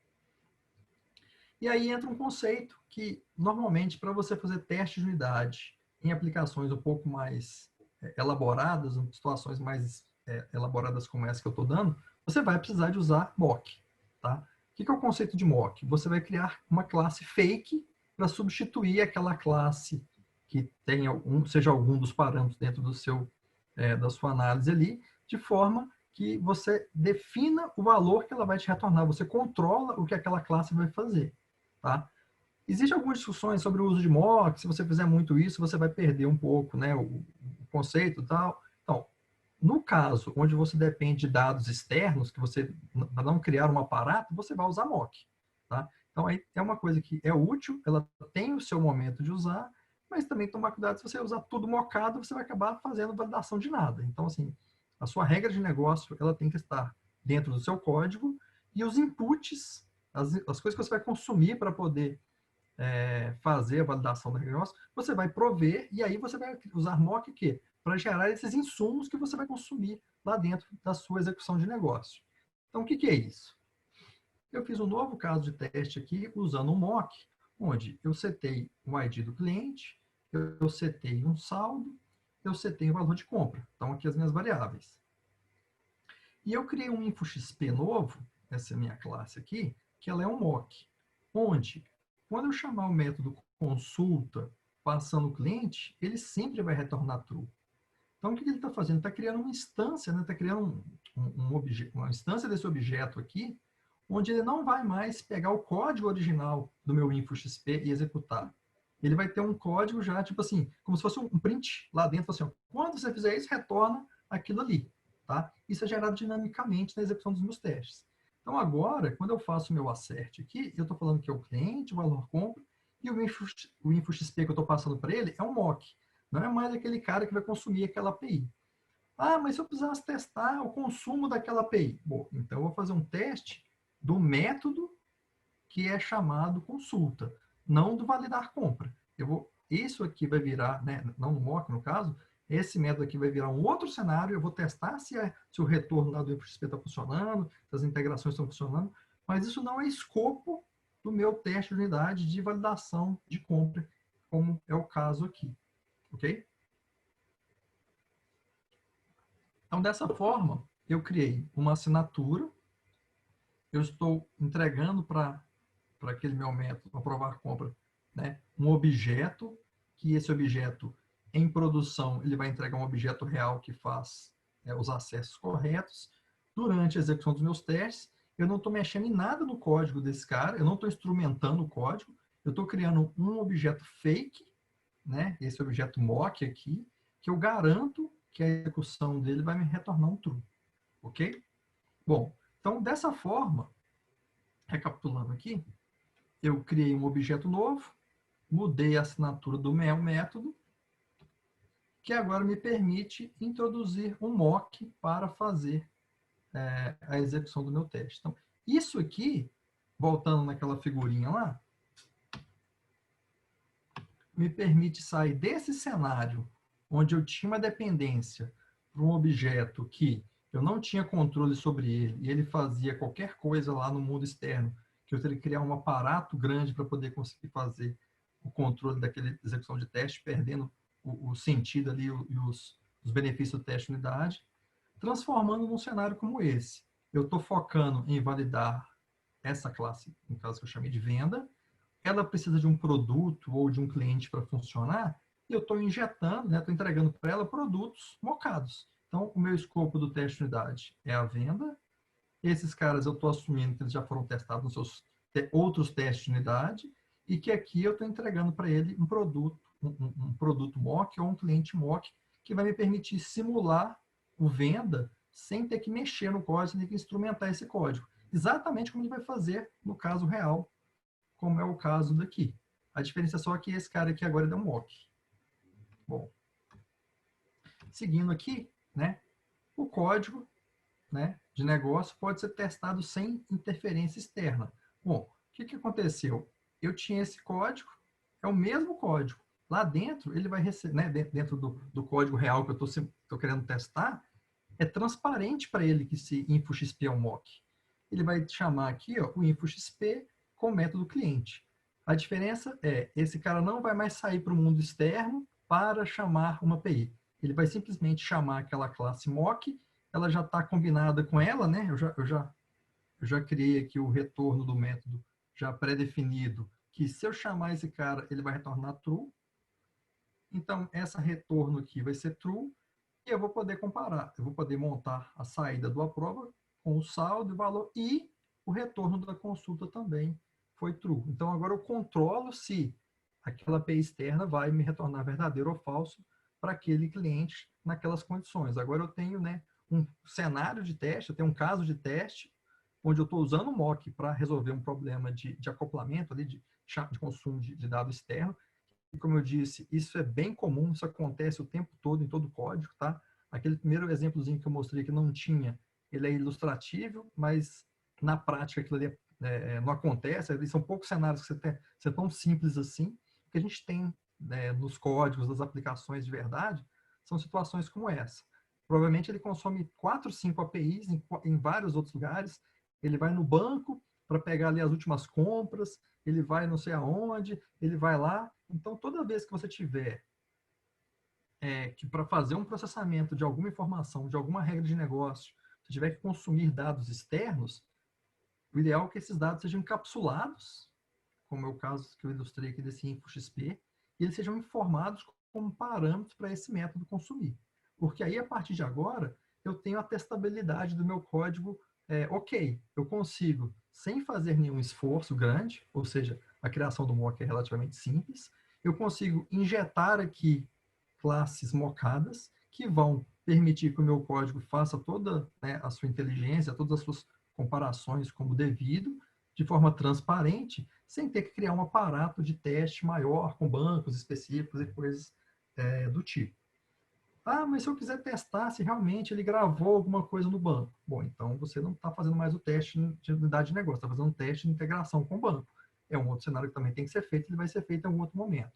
E aí entra um conceito que, normalmente, para você fazer teste de unidade em aplicações um pouco mais elaboradas, em situações mais elaboradas como essa que eu estou dando, você vai precisar de usar mock. Tá? O que é o conceito de mock? Você vai criar uma classe fake para substituir aquela classe que tem seja algum dos parâmetros dentro da sua análise ali, de forma que você defina o valor que ela vai te retornar. Você controla o que aquela classe vai fazer. Tá? Existem algumas discussões sobre o uso de mock. Se você fizer muito isso, você vai perder um pouco, né, o conceito e tal. Então, no caso onde você depende de dados externos, que você, para não criar um aparato, você vai usar mock. Tá? Então, aí é uma coisa que é útil, ela tem o seu momento de usar, mas também tomar cuidado, se você usar tudo mockado, você vai acabar fazendo validação de nada. Então, assim, a sua regra de negócio, ela tem que estar dentro do seu código, e os inputs, as coisas que você vai consumir para poder fazer a validação do negócio, você vai prover, e aí você vai usar mock para gerar esses insumos que você vai consumir lá dentro da sua execução de negócio. Então, o que é isso? Eu fiz um novo caso de teste aqui usando um mock, onde eu setei o ID do cliente, eu setei um saldo, eu setei o valor de compra. Então, aqui as minhas variáveis. E eu criei um InfoXP novo, essa é a minha classe aqui, que ela é um mock, onde, quando eu chamar o método consulta passando o cliente, ele sempre vai retornar true. Então, o que ele está fazendo? Ele está criando uma instância, né? Está criando uma instância desse objeto aqui, onde ele não vai mais pegar o código original do meu InfoXP e executar. Ele vai ter um código já, tipo assim, como se fosse um print lá dentro, assim, ó, quando você fizer isso, retorna aquilo ali. Tá? Isso é gerado dinamicamente na execução dos meus testes. Então, agora, quando eu faço o meu assert aqui, eu estou falando que é o cliente, o valor compra, e o InfoXP que eu estou passando para ele é um mock. Não é mais aquele cara que vai consumir aquela API. Ah, mas se eu precisasse testar o consumo daquela API? Bom, então eu vou fazer um teste do método que é chamado consulta, não do validar compra. Isso aqui vai virar, né, não no mock, no caso, esse método aqui vai virar um outro cenário, eu vou testar se o retorno lá do InfoXP está funcionando, se as integrações estão funcionando, mas isso não é escopo do meu teste de unidade de validação de compra, como é o caso aqui. Ok? Então, dessa forma, eu criei uma assinatura, eu estou entregando para aquele meu método, aprovar compra, né, um objeto, que esse objeto, em produção, ele vai entregar um objeto real que faz os acessos corretos. Durante a execução dos meus testes, eu não estou mexendo em nada no código desse cara, eu não estou instrumentando o código, eu estou criando um objeto fake, né, esse objeto mock aqui, que eu garanto que a execução dele vai me retornar um true. Ok? Bom, então, dessa forma, recapitulando aqui, eu criei um objeto novo, mudei a assinatura do meu método, que agora me permite introduzir um mock para fazer a execução do meu teste. Então, isso aqui, voltando naquela figurinha lá, me permite sair desse cenário onde eu tinha uma dependência para um objeto que eu não tinha controle sobre ele, e ele fazia qualquer coisa lá no mundo externo, que eu teria que criar um aparato grande para poder conseguir fazer o controle daquela execução de teste, perdendo o sentido ali e os benefícios do teste de unidade, transformando num cenário como esse. Eu estou focando em validar essa classe, no caso que eu chamei de venda, ela precisa de um produto ou de um cliente para funcionar, e eu estou injetando, estou entregando para ela produtos mocados. Então, o meu escopo do teste de unidade é a venda. Esses caras eu estou assumindo que eles já foram testados nos seus outros testes de unidade, e que aqui eu estou entregando para ele um produto mock ou um cliente mock, que vai me permitir simular o venda sem ter que mexer no código, sem ter que instrumentar esse código. Exatamente como ele vai fazer no caso real, como é o caso daqui. A diferença é só que esse cara aqui agora deu um mock. Bom, seguindo aqui, né, o código, né, de negócio pode ser testado sem interferência externa. Bom, o que aconteceu? Eu tinha esse código, é o mesmo código. Lá dentro, ele vai receber, né, dentro do código real que eu estou querendo testar, é transparente para ele que esse InfoXP é um mock. Ele vai chamar aqui ó, o InfoXP com o método cliente. A diferença é, esse cara não vai mais sair para o mundo externo para chamar uma API. Ele vai simplesmente chamar aquela classe mock, ela já está combinada com ela, né? Eu já criei aqui o retorno do método já pré-definido, que se eu chamar esse cara, ele vai retornar true. Então, essa retorno aqui vai ser true, e eu vou poder comparar. Eu vou poder montar a saída do aprova com o saldo e o valor, e o retorno da consulta também foi true. Então, agora eu controlo se aquela API externa vai me retornar verdadeiro ou falso para aquele cliente naquelas condições. Agora eu tenho, né, um cenário de teste, eu tenho um caso de teste, onde eu estou usando o mock para resolver um problema de acoplamento, ali, de consumo de dado externo. E como eu disse, isso é bem comum, isso acontece o tempo todo em todo o código, tá? Aquele primeiro exemplozinho que eu mostrei que não tinha, ele é ilustrativo, mas na prática aquilo ali não acontece. São poucos cenários que você tão simples assim. O que a gente tem nos códigos das aplicações de verdade são situações como essa. Provavelmente ele consome 4, 5 APIs em vários outros lugares. Ele vai no banco para pegar ali as últimas compras, ele vai não sei aonde, ele vai lá. Então, toda vez que você tiver que para fazer um processamento de alguma informação, de alguma regra de negócio, você tiver que consumir dados externos, o ideal é que esses dados sejam encapsulados, como é o caso que eu ilustrei aqui desse InfoXP, e eles sejam informados como parâmetros para esse método consumir. Porque aí, a partir de agora, eu tenho a testabilidade do meu código ok. Eu consigo, sem fazer nenhum esforço grande, ou seja, a criação do mock é relativamente simples, eu consigo injetar aqui classes mockadas que vão permitir que o meu código faça toda, né, a sua inteligência, todas as suas comparações como devido, de forma transparente, sem ter que criar um aparato de teste maior, com bancos específicos e coisas do tipo. Ah, mas se eu quiser testar se realmente ele gravou alguma coisa no banco. Bom, então você não está fazendo mais o teste de unidade de negócio, está fazendo um teste de integração com o banco. É um outro cenário que também tem que ser feito, ele vai ser feito em algum outro momento.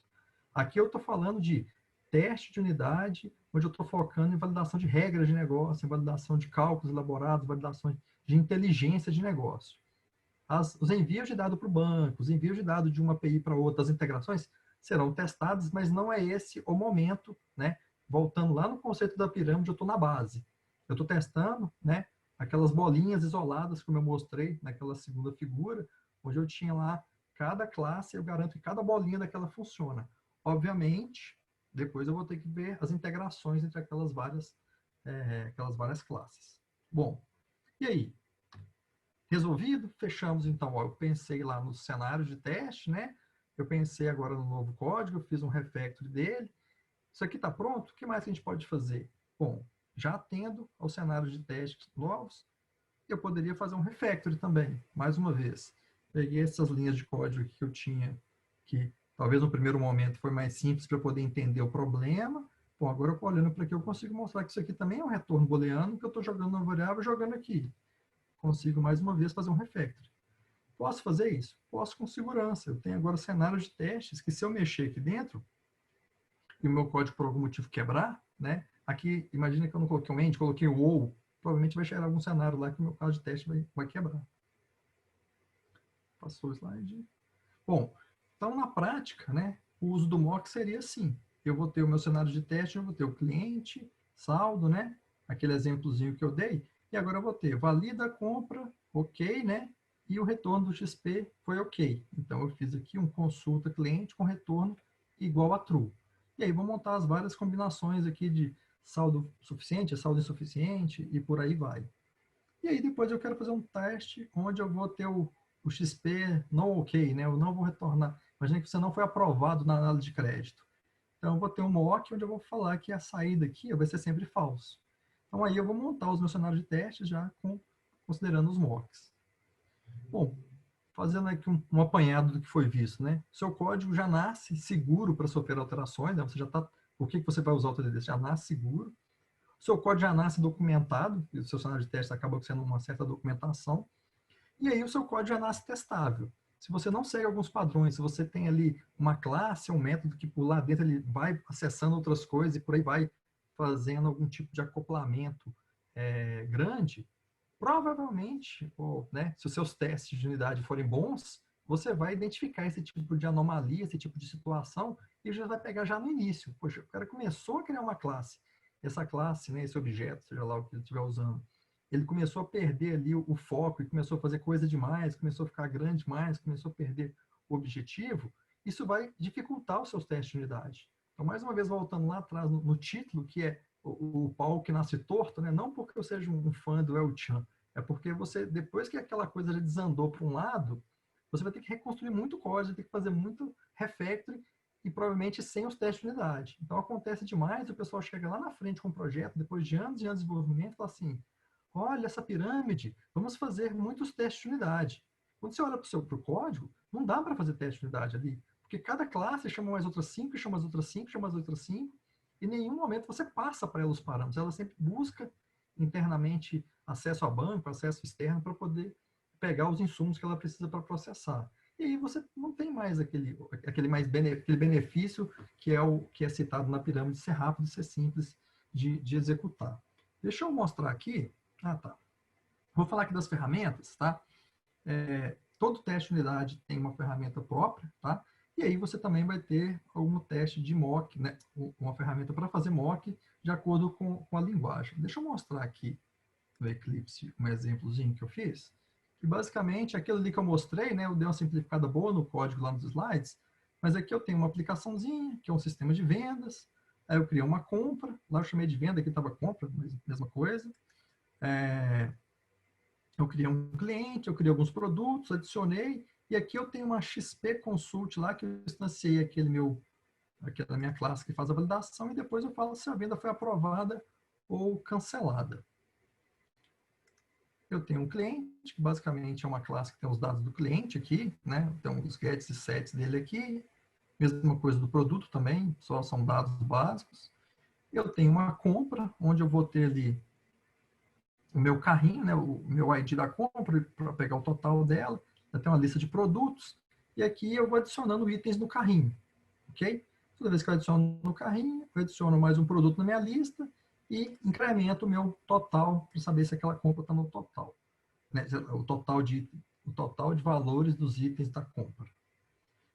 Aqui eu estou falando de teste de unidade, onde eu estou focando em validação de regras de negócio, em validação de cálculos elaborados, validação de inteligência de negócio. Os envios de dado para o banco, os envios de dado de uma API para outra, as integrações serão testados, mas não é esse o momento, né? Voltando lá no conceito da pirâmide, eu estou na base. Eu estou testando, né, aquelas bolinhas isoladas, como eu mostrei naquela segunda figura, onde eu tinha lá cada classe, eu garanto que cada bolinha daquela funciona. Obviamente, depois eu vou ter que ver as integrações entre aquelas várias classes. Bom, e aí? Resolvido? Fechamos, então. Ó, eu pensei lá no cenário de teste, né? Eu pensei agora no novo código, eu fiz um refactor dele. Isso aqui está pronto? O que mais que a gente pode fazer? Bom, já tendo os cenários de testes novos, eu poderia fazer um refactor também, mais uma vez. Peguei essas linhas de código que eu tinha, que talvez no primeiro momento foi mais simples para eu poder entender o problema. Bom, agora eu olhando para aqui, eu consigo mostrar que isso aqui também é um retorno booleano, que eu estou jogando na variável e jogando aqui. Consigo, mais uma vez, fazer um refactor. Posso fazer isso? Posso com segurança. Eu tenho agora cenários de testes que, se eu mexer aqui dentro, e o meu código por algum motivo quebrar, né? Aqui, imagina que eu não coloquei um end, coloquei o ou, provavelmente vai chegar algum cenário lá que o meu caso de teste vai quebrar. Passou o slide. Bom, então na prática, né, o uso do mock seria assim. Eu vou ter o meu cenário de teste, eu vou ter o cliente, saldo, né? Aquele exemplozinho que eu dei. E agora eu vou ter valida a compra, ok, né? E o retorno do XP foi ok. Então eu fiz aqui um consulta cliente com retorno igual a true. E aí vou montar as várias combinações aqui de saldo suficiente, saldo insuficiente e por aí vai. E aí depois eu quero fazer um teste onde eu vou ter o XP não ok, né? Eu não vou retornar. Imagina que você não foi aprovado na análise de crédito. Então eu vou ter um mock onde eu vou falar que a saída aqui vai ser sempre falso. Então aí eu vou montar os meus cenários de teste já considerando os mocks. Bom, fazendo aqui um apanhado do que foi visto, né? Seu código já nasce seguro para sofrer alterações, né? Você já está, por que você vai usar o TDD? Já nasce seguro. Seu código já nasce documentado, o seu cenário de teste acaba sendo uma certa documentação. E aí o seu código já nasce testável. se você não segue alguns padrões, se você tem ali uma classe, um método que por lá dentro ele vai acessando outras coisas e por aí vai fazendo algum tipo de acoplamento grande, provavelmente, ou, né, se os seus testes de unidade forem bons, você vai identificar esse tipo de anomalia, esse tipo de situação, e já vai pegar já no início. Poxa, o cara começou a criar uma classe. Essa classe, né, esse objeto, seja lá o que ele estiver usando, ele começou a perder ali o foco e começou a fazer coisa demais, começou a ficar grande demais, começou a perder o objetivo, isso vai dificultar os seus testes de unidade. Então, mais uma vez, voltando lá atrás no título, que é o pau que nasce torto, né? Não porque eu seja um fã do El Chan, é porque você, depois que aquela coisa já desandou para um lado, você vai ter que reconstruir muito código, vai ter que fazer muito refactoring e provavelmente sem os testes de unidade. Então acontece demais, o pessoal chega lá na frente com o projeto, depois de anos e anos de desenvolvimento, e fala assim, olha essa pirâmide, vamos fazer muitos testes de unidade. Quando você olha para o código, não dá para fazer teste de unidade ali, porque cada classe chama mais outras 5, chama as outras 5, chama as outras 5, e em nenhum momento você passa para ela os parâmetros, ela sempre busca internamente acesso a banco, acesso externo, para poder pegar os insumos que ela precisa para processar. E aí você não tem mais aquele benefício que é citado na pirâmide, de ser rápido, de ser simples de executar. Deixa eu mostrar aqui. Ah, tá. Vou falar aqui das ferramentas, tá? Todo teste de unidade tem uma ferramenta própria, tá? E aí você também vai ter algum teste de mock, né? Uma ferramenta para fazer mock de acordo com a linguagem. Deixa eu mostrar aqui no Eclipse um exemplozinho que eu fiz, que basicamente aquilo ali que eu mostrei, né? Eu dei uma simplificada boa no código lá nos slides, mas aqui eu tenho uma aplicaçãozinha, que é um sistema de vendas, aí eu criei uma compra, lá eu chamei de venda, aqui estava compra, mas mesma coisa. Eu criei um cliente, eu criei alguns produtos, adicionei, e aqui eu tenho uma XP Consult lá, que eu instanciei aquela minha classe que faz a validação, e depois eu falo se a venda foi aprovada ou cancelada. Eu tenho um cliente, que basicamente é uma classe que tem os dados do cliente aqui, né? Então, os gets e sets dele aqui. Mesma coisa do produto também, só são dados básicos. Eu tenho uma compra, onde eu vou ter ali o meu carrinho, né? O meu ID da compra, para pegar o total dela. Eu tenho uma lista de produtos. E aqui eu vou adicionando itens no carrinho, ok? Toda vez que eu adiciono no carrinho, eu adiciono mais um produto na minha lista e incremento o meu total para saber se aquela compra está no total. Né, o total de valores dos itens da compra.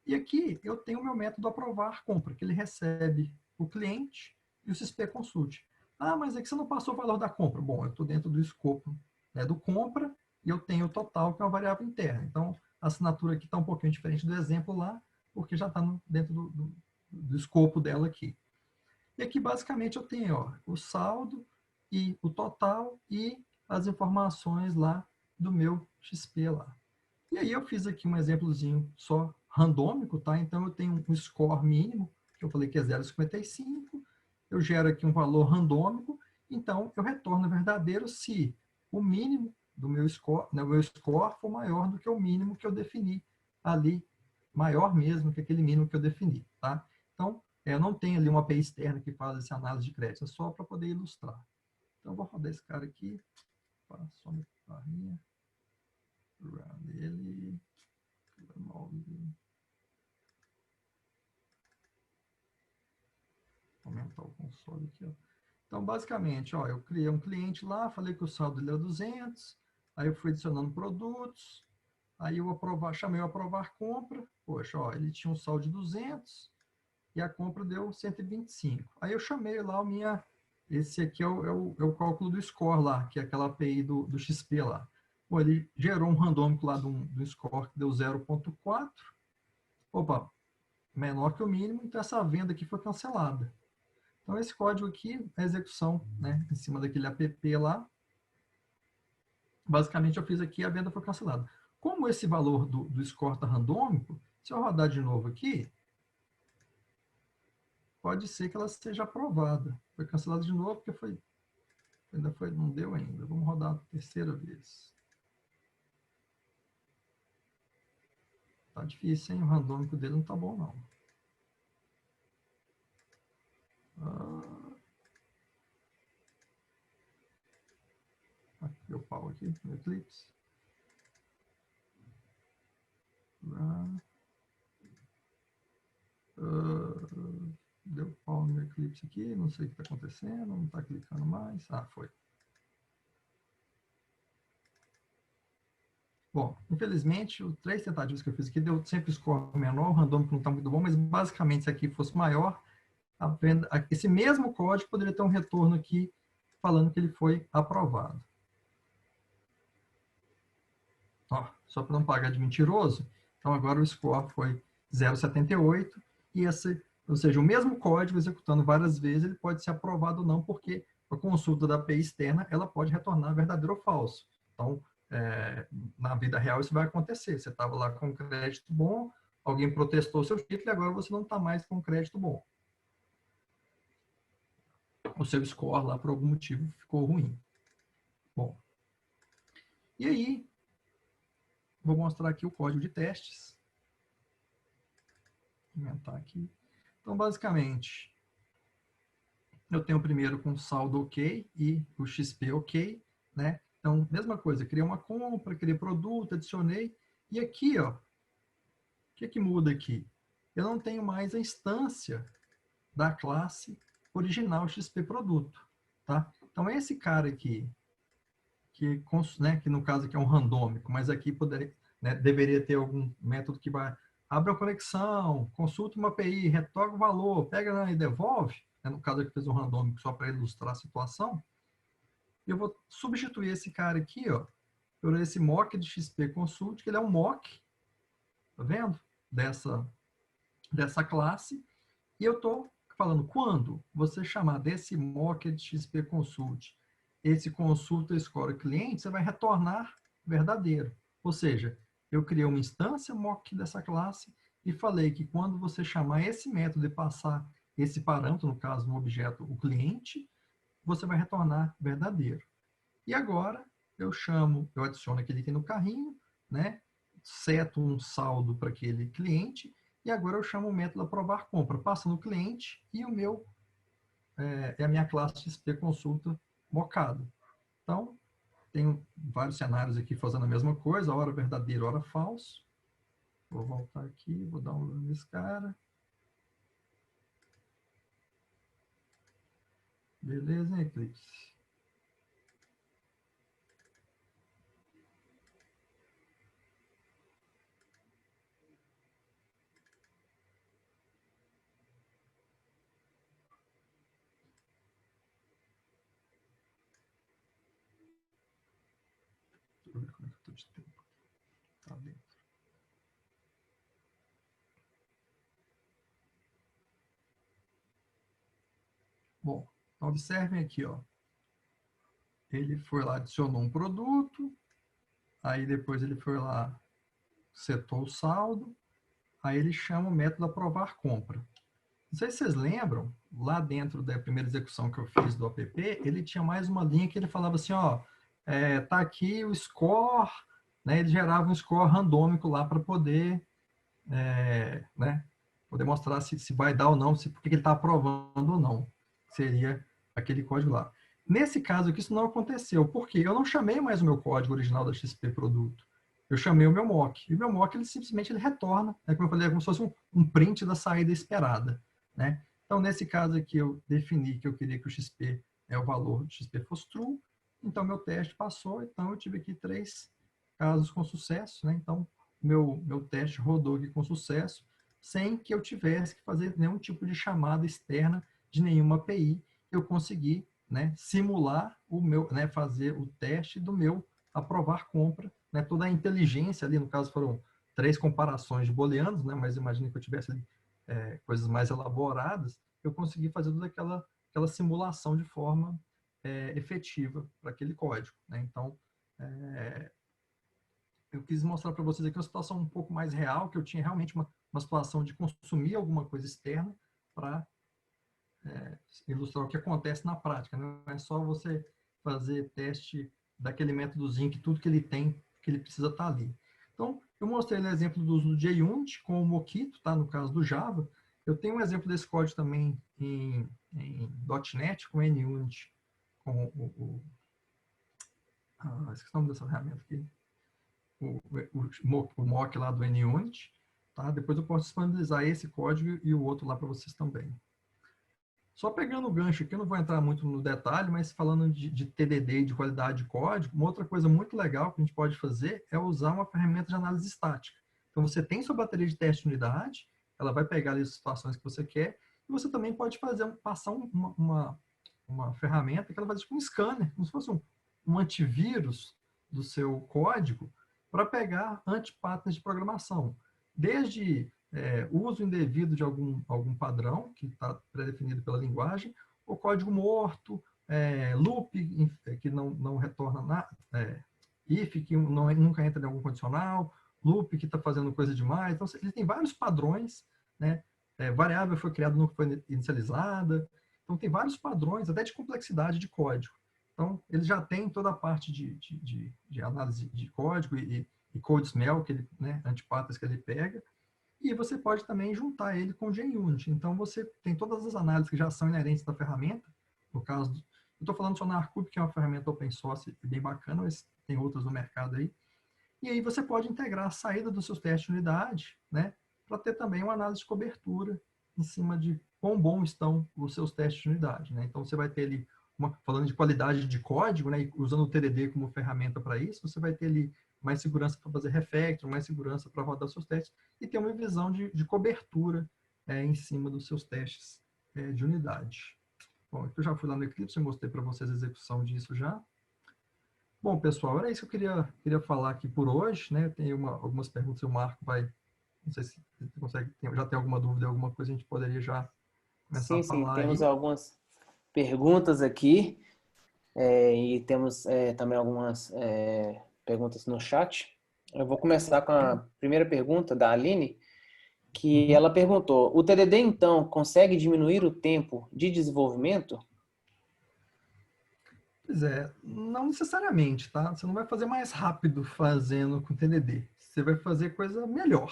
E aqui eu tenho o meu método aprovar compra, que ele recebe o cliente e o XP Consult. Ah, mas é que você não passou o valor da compra. Bom, eu estou dentro do escopo, né, do compra e eu tenho o total, que é uma variável interna. Então, a assinatura aqui está um pouquinho diferente do exemplo lá, porque já está dentro do escopo dela aqui. E aqui, basicamente, eu tenho o saldo e o total e as informações lá do meu XP lá. E aí eu fiz aqui um exemplozinho só randômico, tá? Então eu tenho um score mínimo, que eu falei que é 0,55, eu gero aqui um valor randômico, então eu retorno verdadeiro se o mínimo do meu score, né, o meu score for maior do que o mínimo que eu defini ali, maior mesmo que aquele mínimo que eu defini, tá? Então, eu não tenho ali uma API externa que faz essa análise de crédito, é só para poder ilustrar. Então, eu vou rodar esse cara aqui, só uma barrinha, run ele, aumentar o console aqui, ó. Então, basicamente, ó, eu criei um cliente lá, falei que o saldo dele era 200, aí eu fui adicionando produtos, aí eu chamei o aprovar compra, poxa, ó, ele tinha um saldo de 200 e a compra deu 125. Aí eu chamei lá esse aqui é o cálculo do score lá, que é aquela API do XP lá. Bom, ele gerou um randômico lá do score que deu 0,4. Opa, menor que o mínimo, então essa venda aqui foi cancelada. Então, esse código aqui é a execução, né, em cima daquele app lá. Basicamente, eu fiz aqui, a venda foi cancelada. Como esse valor do score está randômico, se eu rodar de novo aqui, pode ser que ela seja aprovada. Foi cancelada de novo porque não deu ainda. Vamos rodar a terceira vez. Tá difícil, hein? O randômico dele não tá bom, não. Aqui, deu pau aqui no Eclipse. Deu pau no meu Eclipse aqui, não sei o que está acontecendo, não está clicando mais. Ah, foi. Bom, infelizmente, os 3 tentativas que eu fiz aqui deu sempre score menor, o randômico não está muito bom, mas basicamente se aqui fosse maior, esse mesmo código poderia ter um retorno aqui falando que ele foi aprovado. Ó, só para não pagar de mentiroso, então agora o score foi 0,78 e esse, ou seja, o mesmo código executando várias vezes, ele pode ser aprovado ou não, porque a consulta da API externa, ela pode retornar verdadeiro ou falso. Então, na vida real isso vai acontecer. Você estava lá com crédito bom, alguém protestou o seu título e agora você não está mais com crédito bom. O seu score lá, por algum motivo, ficou ruim. Bom, e aí, vou mostrar aqui o código de testes. Vou inventar aqui. Então, basicamente, eu tenho primeiro com saldo ok e o XP ok, né? Então, mesma coisa, criei uma compra, criei produto, adicionei. E aqui, ó, o que muda aqui? Eu não tenho mais a instância da classe original XP produto, tá? Então, esse cara aqui, que no caso aqui é um randômico, mas aqui poderia, né, deveria ter algum método que vai abre a conexão, consulta uma API, retorna o valor, pega e devolve, né, no caso aqui fez um randômico só para ilustrar a situação, eu vou substituir esse cara aqui, ó, por esse mock de XP Consult, que ele é um mock, tá vendo? Dessa classe, e eu estou falando, quando você chamar desse mock de XP Consult, esse consulta score cliente, você vai retornar verdadeiro. Ou seja, eu criei uma instância mock dessa classe e falei que quando você chamar esse método e passar esse parâmetro, no caso, no objeto, o cliente, você vai retornar verdadeiro. E agora, eu adiciono aquele item no carrinho, né? Seto um saldo para aquele cliente e agora eu chamo o método aprovar compra. Passa no cliente e o meu é a minha classe XP consulta mocado. Então, tenho vários cenários aqui fazendo a mesma coisa, hora verdadeiro, hora falso. Vou voltar aqui, vou dar um nesse cara. Beleza, hein, Eclipse? Deixa eu ver como é que eu estou de tempo. Tá dentro. Bom, então observem aqui, ó. Ele foi lá, adicionou um produto, aí depois ele foi lá, setou o saldo, aí ele chama o método aprovar compra. Não sei se vocês lembram, lá dentro da primeira execução que eu fiz do app, ele tinha mais uma linha que ele falava assim, ó, tá aqui o score, né, ele gerava um score randômico lá para poder, né, poder mostrar se vai dar ou não, porque ele está aprovando ou não. Seria aquele código lá. Nesse caso aqui, isso não aconteceu. Por quê? Eu não chamei mais o meu código original da XP Produto. Eu chamei o meu mock. E o meu mock, ele simplesmente retorna, né, como eu falei, é como se fosse um print da saída esperada. Né? Então, nesse caso aqui, eu defini que eu queria que o XP, o valor do XP fosse true. Então, meu teste passou. Então, eu tive aqui 3 casos com sucesso. Né? Então, meu teste rodou aqui com sucesso, sem que eu tivesse que fazer nenhum tipo de chamada externa de nenhuma API. Eu consegui, né, simular o meu, né, fazer o teste do meu aprovar compra, né, toda a inteligência ali, no caso foram 3 comparações de booleanos, né, mas imagine que eu tivesse ali coisas mais elaboradas, eu consegui fazer toda aquela simulação de forma efetiva para aquele código. Né? Então, eu quis mostrar para vocês aqui uma situação um pouco mais real, que eu tinha realmente uma situação de consumir alguma coisa externa para ilustrar o que acontece na prática. Não é só você fazer teste daquele métodozinho que tudo que ele tem, que ele precisa estar ali. Então, eu mostrei o exemplo do uso do JUnit com o Mockito, tá? No caso do Java. Eu tenho um exemplo desse código também em .NET com NUnit, com esqueci o nome dessa ferramenta aqui. o mock lá do NUnit, tá? Depois eu posso disponibilizar esse código e o outro lá para vocês também. Só pegando o gancho aqui, eu não vou entrar muito no detalhe, mas falando de TDD e de qualidade de código, uma outra coisa muito legal que a gente pode fazer é usar uma ferramenta de análise estática. Então, você tem sua bateria de teste de unidade, ela vai pegar ali as situações que você quer, e você também pode passar uma ferramenta que ela vai fazer tipo um scanner, como se fosse um antivírus do seu código para pegar anti-patterns de programação. Desde uso indevido de algum padrão que está pré-definido pela linguagem, o código morto, loop que não retorna nada, if que nunca entra em algum condicional, loop que está fazendo coisa demais. Então, ele tem vários padrões, né? Variável foi criada, nunca foi inicializada. Então, tem vários padrões, até de complexidade de código. Então, ele já tem toda a parte de análise de código e code smell, que ele, né, anti-patterns que ele pega. E você pode também juntar ele com o JUnit. Então, você tem todas as análises que já são inerentes da ferramenta. No caso, eu estou falando só na Arcube, que é uma ferramenta open source bem bacana, mas tem outras no mercado aí. E aí você pode integrar a saída dos seus testes de unidade, né, para ter também uma análise de cobertura em cima de quão bom estão os seus testes de unidade. Né? Então, você vai ter ali, falando de qualidade de código, né, usando o TDD como ferramenta para isso, você vai ter ali mais segurança para fazer refactor, mais segurança para rodar seus testes e ter uma visão de cobertura em cima dos seus testes de unidade. Bom, eu já fui lá no Eclipse e mostrei para vocês a execução disso já. Bom, pessoal, era isso que eu queria falar aqui por hoje, né? Tem algumas perguntas e o Marco vai, não sei se você consegue, já tem alguma dúvida, alguma coisa, a gente poderia já começar a Sim, falar temos aí. algumas perguntas aqui e temos também algumas perguntas no chat. Eu vou começar com a primeira pergunta da Aline, que ela perguntou: o TDD, então, consegue diminuir o tempo de desenvolvimento? Pois é, não necessariamente, tá? Você não vai fazer mais rápido fazendo com TDD. Você vai fazer coisa melhor,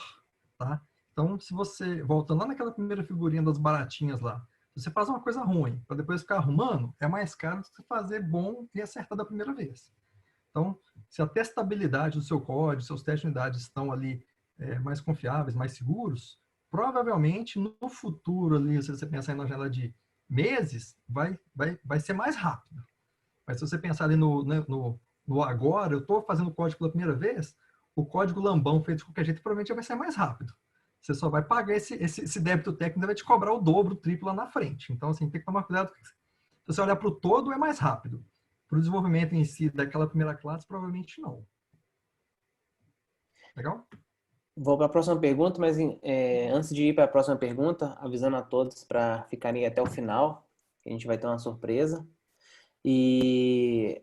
tá? Então, se você, voltando lá naquela primeira figurinha das baratinhas lá, se você faz uma coisa ruim para depois ficar arrumando, é mais caro do que você fazer bom e acertar da primeira vez. Então, se a testabilidade do seu código, seus testes de unidade estão ali mais confiáveis, mais seguros, provavelmente no futuro ali, se você pensar na janela de meses, vai ser mais rápido. Mas se você pensar ali no agora, eu estou fazendo o código pela primeira vez, o código lambão feito de qualquer jeito provavelmente vai ser mais rápido. Você só vai pagar esse débito técnico e vai te cobrar o dobro, o triplo lá na frente. Então, assim, tem que tomar cuidado. Se você olhar para o todo, é mais rápido. Para o desenvolvimento em si daquela primeira classe, provavelmente não. Legal? Vou para a próxima pergunta, mas antes de ir para a próxima pergunta, avisando a todos para ficarem até o final, que a gente vai ter uma surpresa. E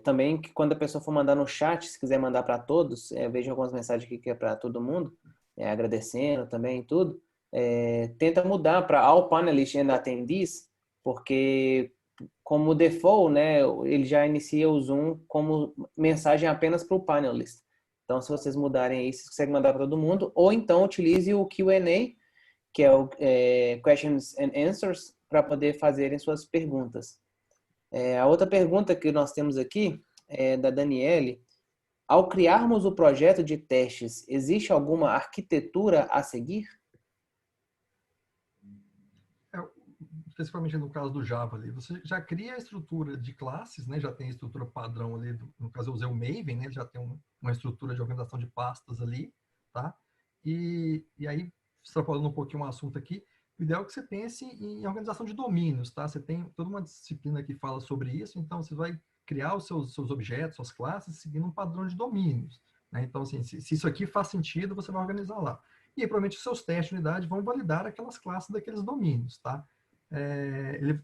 também que quando a pessoa for mandar no chat, se quiser mandar para todos, vejo algumas mensagens aqui que é para todo mundo, agradecendo também e tudo. Tenta mudar para All Panelists and Attendees, porque como default, né, ele já inicia o Zoom como mensagem apenas para o panelist. Então, se vocês mudarem aí, vocês conseguem mandar para todo mundo, ou então utilize o Q&A, que é o Questions and Answers, para poder fazerem suas perguntas. A outra pergunta que nós temos aqui é da Daniele. Ao criarmos o projeto de testes, existe alguma arquitetura a seguir? Especificamente no caso do Java ali, você já cria a estrutura de classes, né? Já tem a estrutura padrão ali, no caso eu usei o Maven, né? Já tem uma estrutura de organização de pastas ali, tá? E aí, extrapolando um pouquinho o assunto aqui, o ideal é que você pense em organização de domínios, tá? Você tem toda uma disciplina que fala sobre isso, então você vai criar os seus objetos, suas classes, seguindo um padrão de domínios, né? Então, assim, se isso aqui faz sentido, você vai organizar lá. E aí, provavelmente, os seus testes de unidade vão validar aquelas classes daqueles domínios, tá?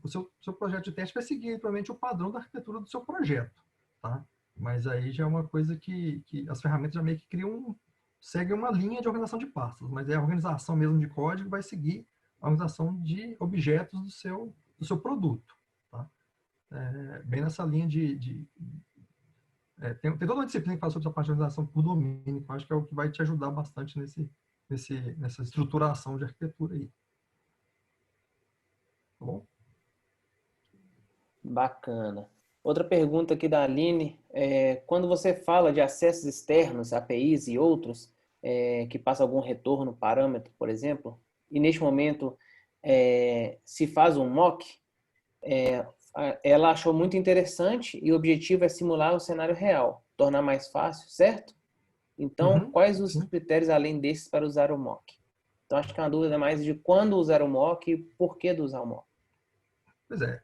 O seu projeto de teste vai seguir, provavelmente, o padrão da arquitetura do seu projeto, tá? Mas aí já é uma coisa que as ferramentas já meio que seguem uma linha de organização de pastas, mas a organização mesmo de código vai seguir a organização de objetos do seu produto, tá? Bem nessa linha tem toda uma disciplina que fala sobre essa parte de organização por domínio, que eu acho que é o que vai te ajudar bastante nessa estruturação de arquitetura aí. Tá bom? Bacana. Outra pergunta aqui da Aline, quando você fala de acessos externos, APIs e outros, que passa algum retorno, parâmetro, por exemplo, e neste momento se faz um mock, ela achou muito interessante e o objetivo é simular o cenário real, tornar mais fácil, certo? Então, Uhum, quais os sim. critérios além desses para usar o mock? Então, acho que é uma dúvida mais de quando usar o mock e por que de usar o mock. Pois é,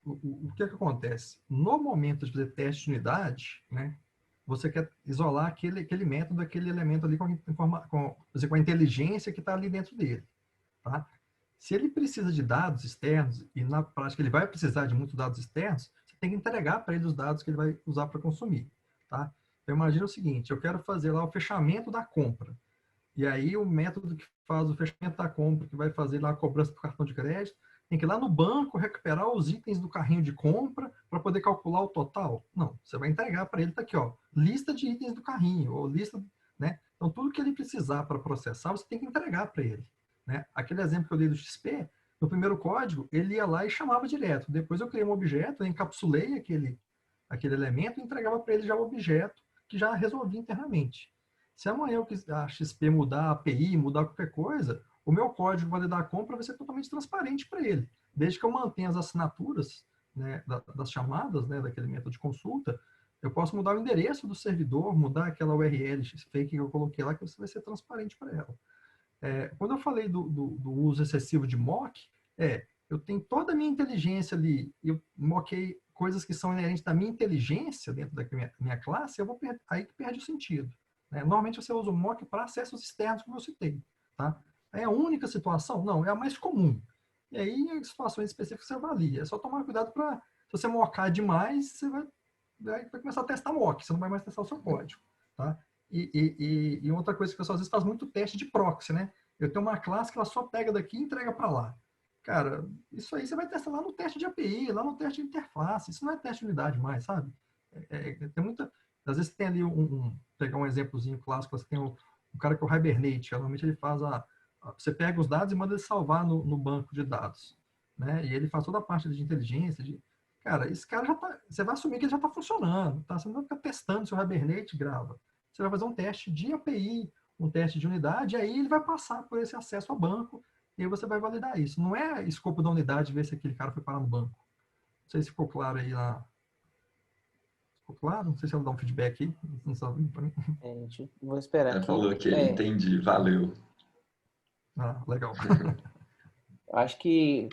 o que acontece? No momento de fazer teste de unidade, né, você quer isolar aquele método, aquele elemento ali com a inteligência que está ali dentro dele. Tá? Se ele precisa de dados externos, e na prática ele vai precisar de muitos dados externos, você tem que entregar para ele os dados que ele vai usar para consumir. Tá? Então, imagina o seguinte, eu quero fazer lá o fechamento da compra. E aí o método que faz o fechamento da compra, que vai fazer lá a cobrança do cartão de crédito, tem que ir lá no banco recuperar os itens do carrinho de compra para poder calcular o total. Não, você vai entregar para ele, tá aqui, ó, lista de itens do carrinho, ou lista, né? Então tudo que ele precisar para processar, você tem que entregar para ele. Né? Aquele exemplo que eu dei do XP, no primeiro código, ele ia lá e chamava direto. Depois eu criei um objeto, eu encapsulei aquele elemento e entregava para ele já o objeto que já resolvia internamente. Se amanhã a XP mudar a API, mudar qualquer coisa, o meu código validar a compra vai ser totalmente transparente para ele. Desde que eu mantenha as assinaturas, né, das chamadas, né, daquele método de consulta, eu posso mudar o endereço do servidor, mudar aquela URL fake que eu coloquei lá, que você vai ser transparente para ela. Quando eu falei do uso excessivo de mock, eu tenho toda a minha inteligência ali, eu mockei coisas que são inerentes da minha inteligência dentro da minha classe, aí que perde o sentido. Né? Normalmente você usa o mock para acessos externos, como eu citei. Tá? É a única situação? Não, é a mais comum. E aí, em situações específicas, você avalia. É só tomar cuidado para, se você mocar demais, você vai começar a testar mock, você não vai mais testar o seu código. Tá? E outra coisa que o pessoal às vezes faz muito teste de proxy, né? Eu tenho uma classe que ela só pega daqui e entrega para lá. Cara, isso aí você vai testar lá no teste de API, lá no teste de interface. Isso não é teste de unidade mais, sabe? Tem muita... Às vezes tem ali pegar um exemplozinho clássico, você tem um cara que é o Hibernate, normalmente ele faz você pega os dados e manda ele salvar no banco de dados. Né? E ele faz toda a parte de inteligência, cara, esse cara já tá, você vai assumir que ele já está funcionando, tá? Você não vai ficar testando se o Hibernate grava. Você vai fazer um teste de API, um teste de unidade, e aí ele vai passar por esse acesso ao banco, e aí você vai validar isso. Não é escopo da unidade ver se aquele cara foi parar no banco. Não sei se ficou claro aí lá. Ficou claro? Não sei se ela dá um feedback aí. Não sabe para mim. Vou esperar Ela aqui. falou que entendi, valeu. Ah, legal. Acho que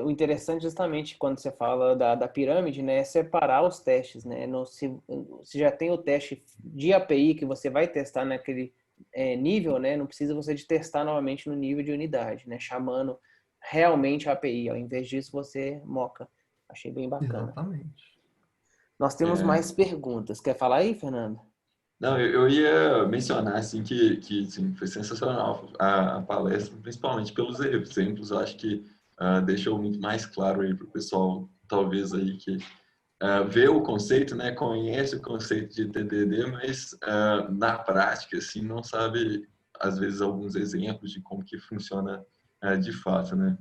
o interessante justamente quando você fala da pirâmide, né, é separar os testes, né? Se já tem o teste de API que você vai testar naquele nível, né? Não precisa você de testar novamente no nível de unidade, né? Chamando realmente a API. Ao invés disso, você moca. Achei bem bacana. Exatamente. Nós temos É, mais perguntas. Quer falar aí, Fernando? não, eu ia mencionar assim que sim, foi sensacional a palestra, principalmente pelos exemplos. Eu acho que deixou muito mais claro aí para o pessoal, talvez aí que vê o conceito, né, conhece o conceito de TDD, mas na prática assim não sabe às vezes alguns exemplos de como que funciona de fato, né?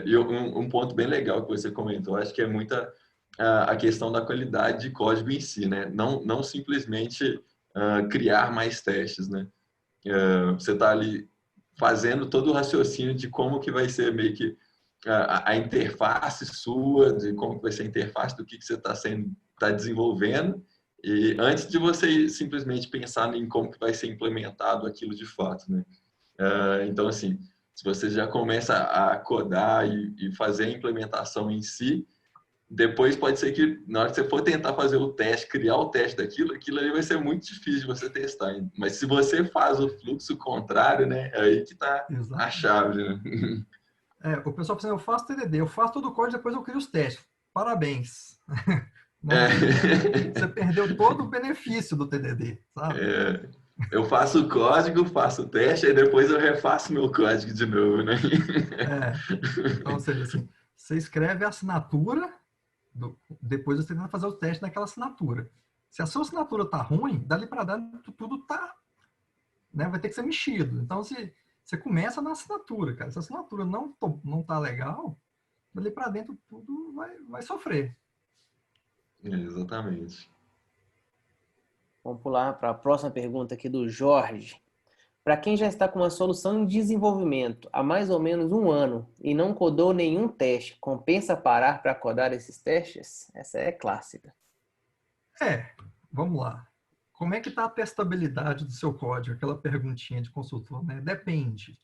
E um ponto bem legal que você comentou, acho que é muita a questão da qualidade de código em si, né? Não simplesmente criar mais testes, né? Você está ali fazendo todo o raciocínio de como que vai ser meio que a interface sua, de como que vai ser a interface do que você está desenvolvendo, e antes de você simplesmente pensar em como que vai ser implementado aquilo de fato, né? Então, assim, se você já começa a codar e fazer a implementação em si, depois pode ser que na hora que você for tentar fazer o teste, criar o teste daquilo, aquilo ali vai ser muito difícil de você testar. Mas se você faz o fluxo contrário, né, é aí que está a Exato. chave, né? O pessoal pensa, eu faço TDD, eu faço todo o código, depois eu crio os testes. Parabéns. Né? Você perdeu todo o benefício do TDD, sabe? Eu faço o código, faço o teste, e depois eu refaço meu código de novo, né? Então, ou seja, assim, você escreve a assinatura, depois você tenta fazer o teste naquela assinatura. Se a sua assinatura tá ruim, dali para dentro tudo tá, né, vai ter que ser mexido. Então, se você começa na assinatura, cara. Se a assinatura não tá legal, dali para dentro tudo vai sofrer. Exatamente. Vamos pular para a próxima pergunta aqui do Jorge. Para quem já está com uma solução em desenvolvimento há mais ou menos um ano e não codou nenhum teste, compensa parar para codar esses testes? Essa é clássica. Vamos lá. Como é que está a testabilidade do seu código? Aquela perguntinha de consultor, né? Depende.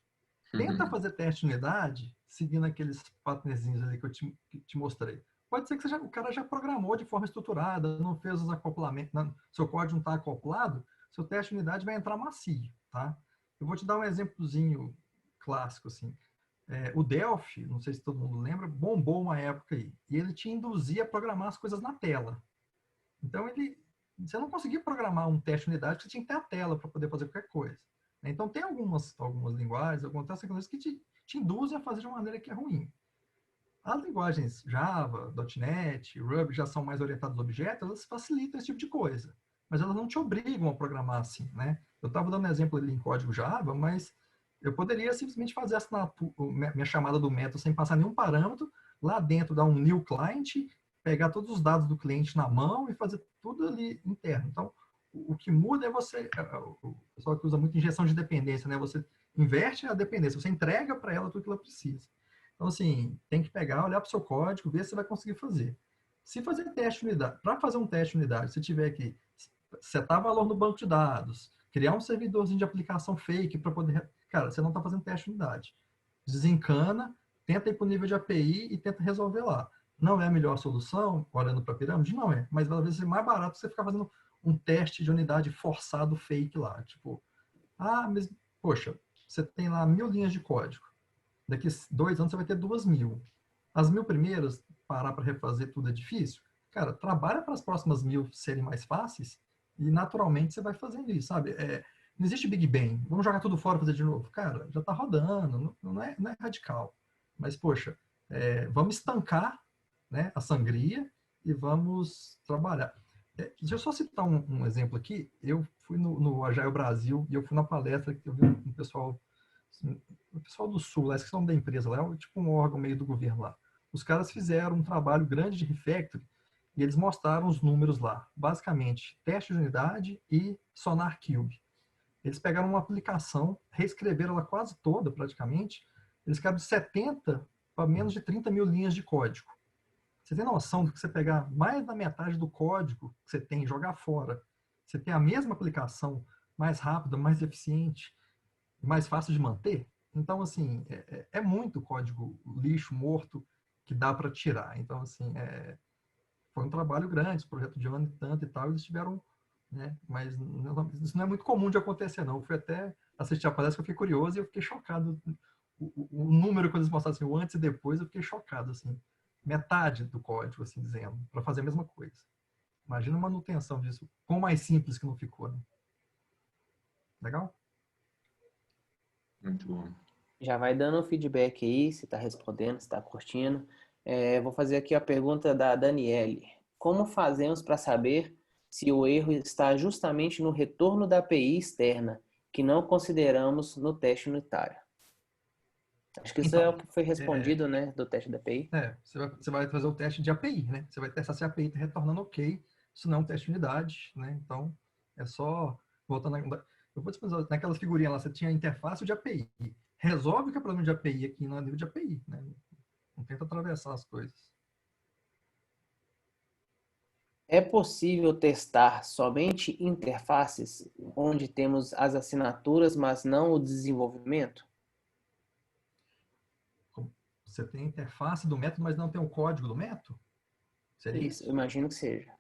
Tenta fazer teste de unidade seguindo aqueles patternzinhos ali que eu te mostrei. Pode ser que o cara já programou de forma estruturada, não fez os acoplamentos, seu código não está acoplado, seu teste de unidade vai entrar macio, tá? Eu vou te dar um exemplozinho clássico, assim. O Delphi, não sei se todo mundo lembra, bombou uma época aí. E ele te induzia a programar as coisas na tela. Então, você não conseguia programar um teste de unidade, porque você tinha que ter a tela para poder fazer qualquer coisa. Então, tem algumas linguagens, algumas tecnologias que te induzem a fazer de uma maneira que é ruim. As linguagens Java, .NET, Ruby já são mais orientadas a objetos, elas facilitam esse tipo de coisa. Mas elas não te obrigam a programar assim, né? Eu estava dando um exemplo ali em código Java, mas eu poderia simplesmente fazer minha chamada do método sem passar nenhum parâmetro, lá dentro dar um new client, pegar todos os dados do cliente na mão e fazer tudo ali interno. Então, o que muda é o pessoal que usa muito injeção de dependência, né? Você inverte a dependência, você entrega para ela tudo que ela precisa. Então, assim, tem que pegar, olhar para o seu código, ver se você vai conseguir fazer. Se fazer teste de unidade, para fazer um teste de unidade, se tiver que setar valor no banco de dados, criar um servidorzinho de aplicação fake para poder... Cara, você não está fazendo teste de unidade. Desencana, tenta ir para o nível de API e tenta resolver lá. Não é a melhor solução, olhando para a pirâmide? Não é. Mas, às vezes, é mais barato você ficar fazendo um teste de unidade forçado fake lá. Tipo, mas, poxa, você tem lá 1000 linhas de código. Daqui 2 anos você vai ter 2000. As 1000 primeiras, parar para refazer tudo é difícil. Cara, trabalha para as próximas 1000 serem mais fáceis e naturalmente você vai fazendo isso, sabe? Não existe Big Bang. Vamos jogar tudo fora e fazer de novo. Cara, já está rodando, não é radical. Mas, poxa, vamos estancar, né, a sangria e vamos trabalhar. Deixa eu só citar um exemplo aqui. Eu fui no Agile Brasil e eu fui na palestra que eu vi um pessoal... O pessoal do Sul, lá, esqueci o nome da empresa lá, é tipo um órgão meio do governo lá. Os caras fizeram um trabalho grande de refactoring e eles mostraram os números lá. Basicamente, teste de unidade e Sonar Cube. Eles pegaram uma aplicação, reescreveram ela quase toda, praticamente. Eles ficaram de 70 para menos de 30 mil linhas de código. Você tem noção de que você pegar mais da metade do código que você tem e jogar fora, você tem a mesma aplicação, mais rápida, mais eficiente, mais fácil de manter? Então, assim, é muito código lixo, morto, que dá para tirar. Então, assim, foi um trabalho grande, projeto de ano e tanto e tal, eles tiveram, né? Mas isso não é muito comum de acontecer, não. Eu fui até assistir a palestra, eu fiquei curioso e eu fiquei chocado. O número que eles mostraram, assim, o antes e depois, eu fiquei chocado, assim. Metade do código, assim, dizendo, para fazer a mesma coisa. Imagina a manutenção disso, quão mais simples que não ficou, né? Legal? Muito bom. Já vai dando um feedback aí, se está respondendo, se está curtindo. Vou fazer aqui a pergunta da Daniele. Como fazemos para saber se o erro está justamente no retorno da API externa, que não consideramos no teste unitário? Acho que isso é o que foi respondido, né, do teste da API. Você vai fazer o teste de API, né? Você vai testar se a API está retornando ok, se não é um teste de unidade, né? Então, é só... Voltando eu vou te fazer, naquelas figurinhas lá, você tinha interface de API. Resolve o que é problema de API aqui no nível de API, né? Não tenta atravessar as coisas. É possível testar somente interfaces onde temos as assinaturas, mas não o desenvolvimento? Você tem a interface do método, mas não tem o código do método? Seria isso? Eu imagino que seja.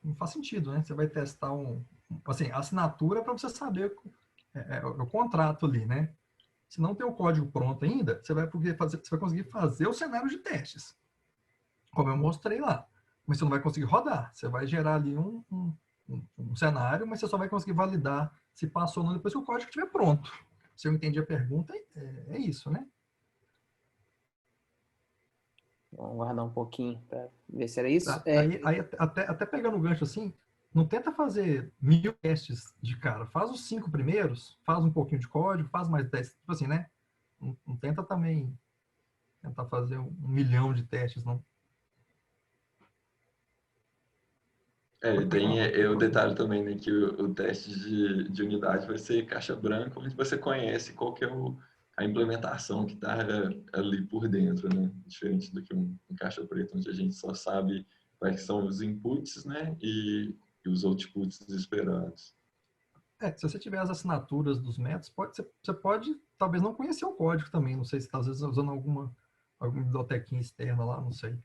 Não faz sentido, né? Você vai testar assim, a assinatura é para você saber o contrato ali, né? Se não tem o código pronto ainda, você vai conseguir fazer o cenário de testes, como eu mostrei lá. Mas você não vai conseguir rodar. Você vai gerar ali um cenário, mas você só vai conseguir validar se passou ou não depois que o código estiver pronto. Se eu entendi a pergunta, é isso, né? Vamos guardar um pouquinho para ver se era isso. Até pegando o gancho assim, não tenta fazer 1000 testes de cara. Faz os 5 primeiros, faz um pouquinho de código, faz mais 10, tipo assim, né? Não tenta também tentar fazer 1 milhão de testes, não. E tem o detalhe também, né, que o teste de unidade vai ser caixa branca, onde você conhece qual que é a implementação que está ali por dentro, né? Diferente do que um caixa preta, onde a gente só sabe quais são os inputs, né, e os outputs esperados. Se você tiver as assinaturas dos métodos, você pode talvez não conhecer o código também, não sei se está às vezes usando alguma bibliotequinha externa lá, não sei.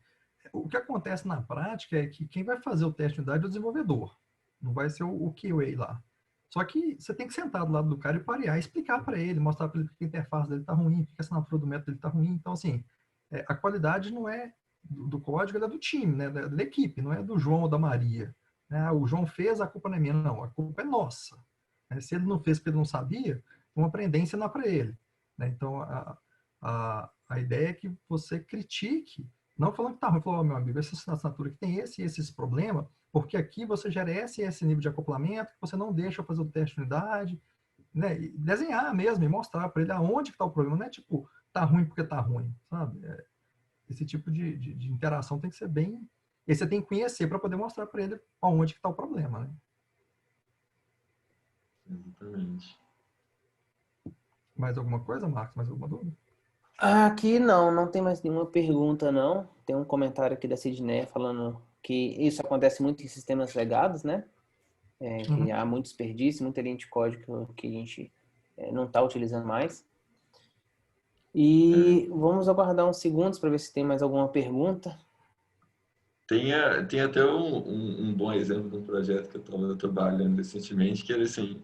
O que acontece na prática é que quem vai fazer o teste de unidade é o desenvolvedor, não vai ser o QA lá. Só que você tem que sentar do lado do cara e parear, explicar para ele, mostrar para ele que a interface dele está ruim, que a assinatura do método dele está ruim. Então, assim, a qualidade não é do código, ela é do time, né, da equipe, não é do João ou da Maria. O João fez, a culpa não é minha, não, a culpa é nossa. Se ele não fez porque ele não sabia, vamos aprender a ensinar para ele. Então, a ideia é que você critique, não falando que tá ruim, falou, meu amigo, essa assinatura aqui tem esse problema, porque aqui você gera esse nível de acoplamento, que você não deixa eu fazer o teste de unidade, né? E desenhar mesmo e mostrar para ele aonde que está o problema, não é tipo, tá ruim porque tá ruim, sabe? Esse tipo de interação tem que ser bem... E você tem que conhecer para poder mostrar para ele aonde que está o problema, né? Exatamente. Mais alguma coisa, Marcos? Mais alguma dúvida? Aqui não tem mais nenhuma pergunta, não. Tem um comentário aqui da Sidney falando que isso acontece muito em sistemas legados, né? Que há muito desperdício, muita linha de código que a gente não está utilizando mais. E vamos aguardar uns segundos para ver se tem mais alguma pergunta. Tem até um bom exemplo de um projeto que eu estava trabalhando recentemente, que era assim,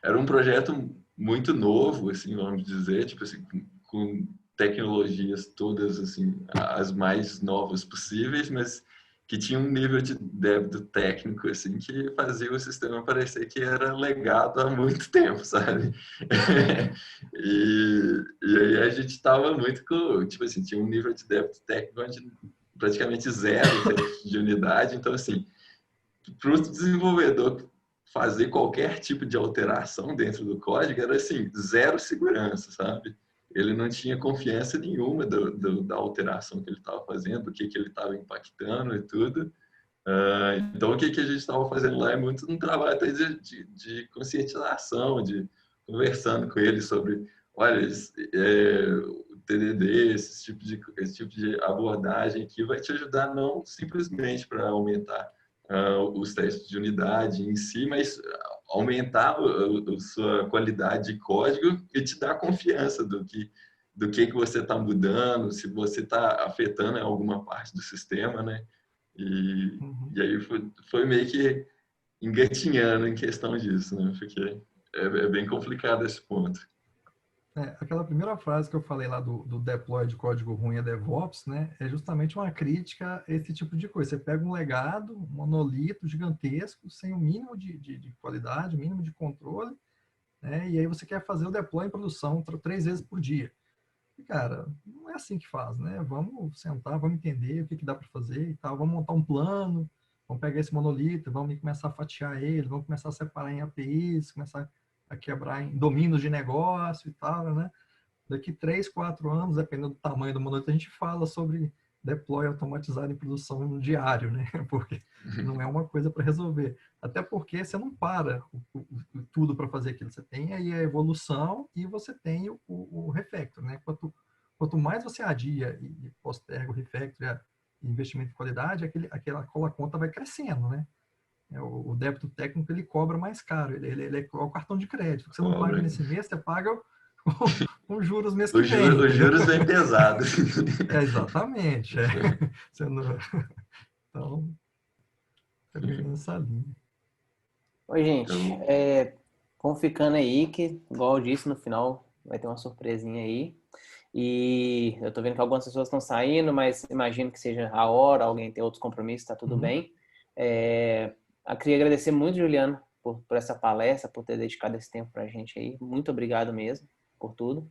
era um projeto muito novo, assim, vamos dizer, tipo assim, com tecnologias todas assim, as mais novas possíveis, mas que tinha um nível de débito técnico assim que fazia o sistema parecer que era legado há muito tempo, sabe? E aí a gente estava muito com, tipo assim, tinha um nível de débito técnico onde praticamente zero teste de unidade, então assim, para o desenvolvedor fazer qualquer tipo de alteração dentro do código era assim, zero segurança, sabe? Ele não tinha confiança nenhuma da alteração que ele estava fazendo, do que ele estava impactando e tudo. Então, o que a gente estava fazendo lá é muito um trabalho de conscientização, de conversando com ele sobre, olha, o TDD, esse tipo de abordagem aqui vai te ajudar não simplesmente para aumentar os testes de unidade em si, mas aumentar a sua qualidade de código e te dar confiança do que você está mudando, se você está afetando alguma parte do sistema, né? E aí foi meio que engatinhando em questão disso, né? Porque é bem complicado esse ponto. Aquela primeira frase que eu falei lá do deploy de código ruim é DevOps, né? É justamente uma crítica a esse tipo de coisa. Você pega um legado, um monolito gigantesco, sem o mínimo de qualidade, o mínimo de controle, né? E aí você quer fazer o deploy em produção 3 vezes por dia. E, cara, não é assim que faz, né? Vamos sentar, vamos entender o que dá para fazer e tal, vamos montar um plano, vamos pegar esse monolito, vamos começar a fatiar ele, vamos começar a separar em APIs, começar a quebrar em domínios de negócio e tal, né? Daqui 3, 4 anos, dependendo do tamanho do monolito, a gente fala sobre deploy automatizado em produção diário, né? Porque não é uma coisa para resolver. Até porque você não para tudo para fazer aquilo. Você tem aí a evolução e você tem o refactor, né? Quanto mais você adia e posterga o refactor e investimento em qualidade, aquela conta vai crescendo, né? O débito técnico ele cobra mais caro, ele é o cartão de crédito. Você não paga nesse mês, você paga com juros mês que vem. Os juros vem pesados. Exatamente. Então, é bem nessa linha. Oi, gente. Vamos ficando aí, que, igual eu disse, no final vai ter uma surpresinha aí. E eu tô vendo que algumas pessoas estão saindo, mas imagino que seja a hora, alguém tem outros compromissos, tá tudo bem. Eu queria agradecer muito, Juliano, por essa palestra, por ter dedicado esse tempo pra gente aí. Muito obrigado mesmo por tudo.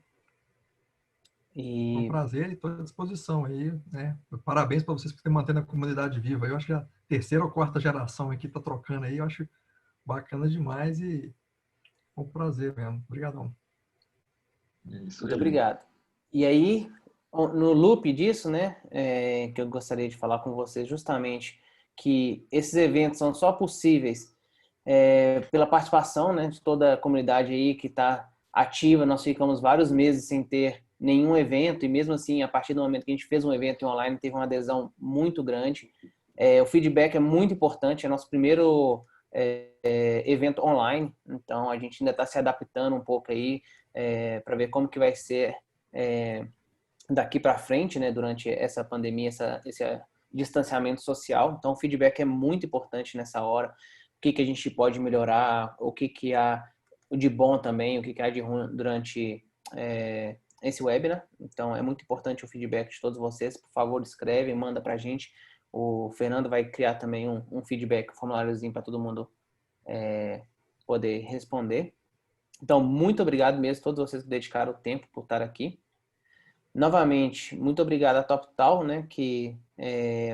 É um prazer e estou à disposição aí, né? Parabéns para vocês por terem mantendo a comunidade viva. Eu acho que a 3ª ou 4ª geração aqui está trocando aí, eu acho bacana demais e é um prazer mesmo. Obrigadão. Muito obrigado. E aí, no loop disso, né, que eu gostaria de falar com vocês justamente que esses eventos são só possíveis pela participação, né, de toda a comunidade aí que está ativa. Nós ficamos vários meses sem ter nenhum evento e mesmo assim, a partir do momento que a gente fez um evento online, teve uma adesão muito grande. O feedback é muito importante, é nosso primeiro evento online, então a gente ainda está se adaptando um pouco aí para ver como que vai ser daqui para frente, né, durante essa pandemia, esse distanciamento social. Então, o feedback é muito importante nessa hora. O que a gente pode melhorar, o que há de bom também, o que há de ruim durante esse webinar. Então, é muito importante o feedback de todos vocês. Por favor, escreve, manda para a gente. O Fernando vai criar também um feedback, um formuláriozinho para todo mundo poder responder. Então, muito obrigado mesmo, todos vocês que dedicaram o tempo por estar aqui. Novamente, muito obrigado a TopTal, né, que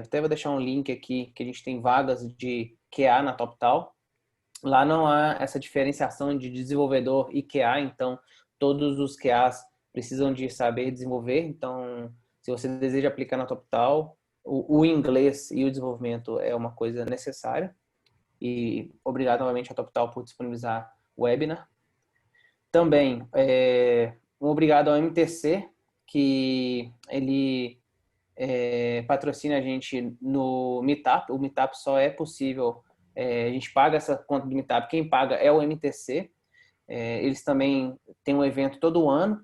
até vou deixar um link aqui, que a gente tem vagas de QA na TopTal. Lá não há essa diferenciação de desenvolvedor e QA, então todos os QAs precisam de saber desenvolver. Então, se você deseja aplicar na TopTal, o inglês e o desenvolvimento é uma coisa necessária. E obrigado novamente a TopTal por disponibilizar o webinar. Também, um obrigado ao MTC, que ele patrocina a gente no Meetup. O Meetup só é possível, a gente paga essa conta do Meetup, quem paga é o MTC. Eles também têm um evento todo ano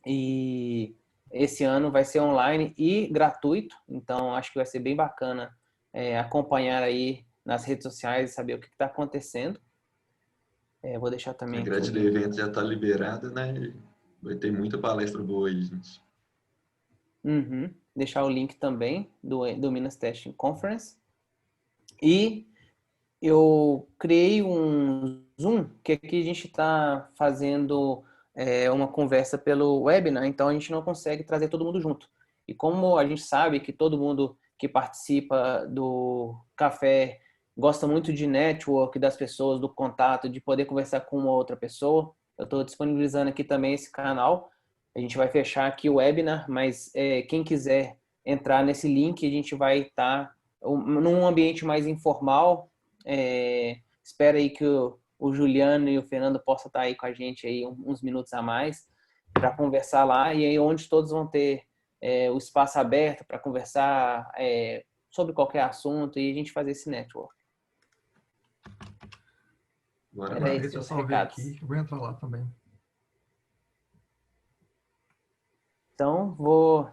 e esse ano vai ser online e gratuito, então acho que vai ser bem bacana acompanhar aí nas redes sociais e saber o que está acontecendo. Vou deixar também A aqui. grade do evento já está liberada, né? Vai ter muita palestra boa aí, gente. Uhum. Deixar o link também do Minas Testing Conference. E eu criei um Zoom, que aqui a gente está fazendo uma conversa pelo webinar, então a gente não consegue trazer todo mundo junto. E como a gente sabe que todo mundo que participa do café gosta muito de network, das pessoas, do contato, de poder conversar com uma outra pessoa, eu estou disponibilizando aqui também esse canal. A gente vai fechar aqui o webinar, mas quem quiser entrar nesse link, a gente vai estar num ambiente mais informal. Espero aí que o Juliano e o Fernando possam estar aí com a gente aí uns minutos a mais para conversar lá, e aí onde todos vão ter o espaço aberto para conversar sobre qualquer assunto e a gente fazer esse network. Bora lá. Perfeito, eu salvei aqui. Eu vou entrar lá também. Então, vou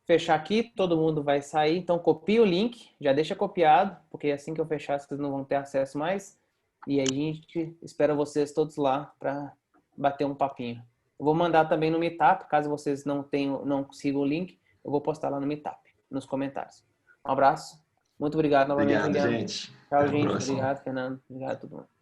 fechar aqui, todo mundo vai sair. Então, copia o link, já deixa copiado, porque assim que eu fechar, vocês não vão ter acesso mais. E aí a gente espera vocês todos lá para bater um papinho. Eu vou mandar também no Meetup, caso vocês não sigam o link, eu vou postar lá no Meetup, nos comentários. Um abraço. Muito obrigado novamente, Obrigado, Juliano. gente. Tchau, Até a gente. próxima. Obrigado, Fernando. Obrigado a todo mundo.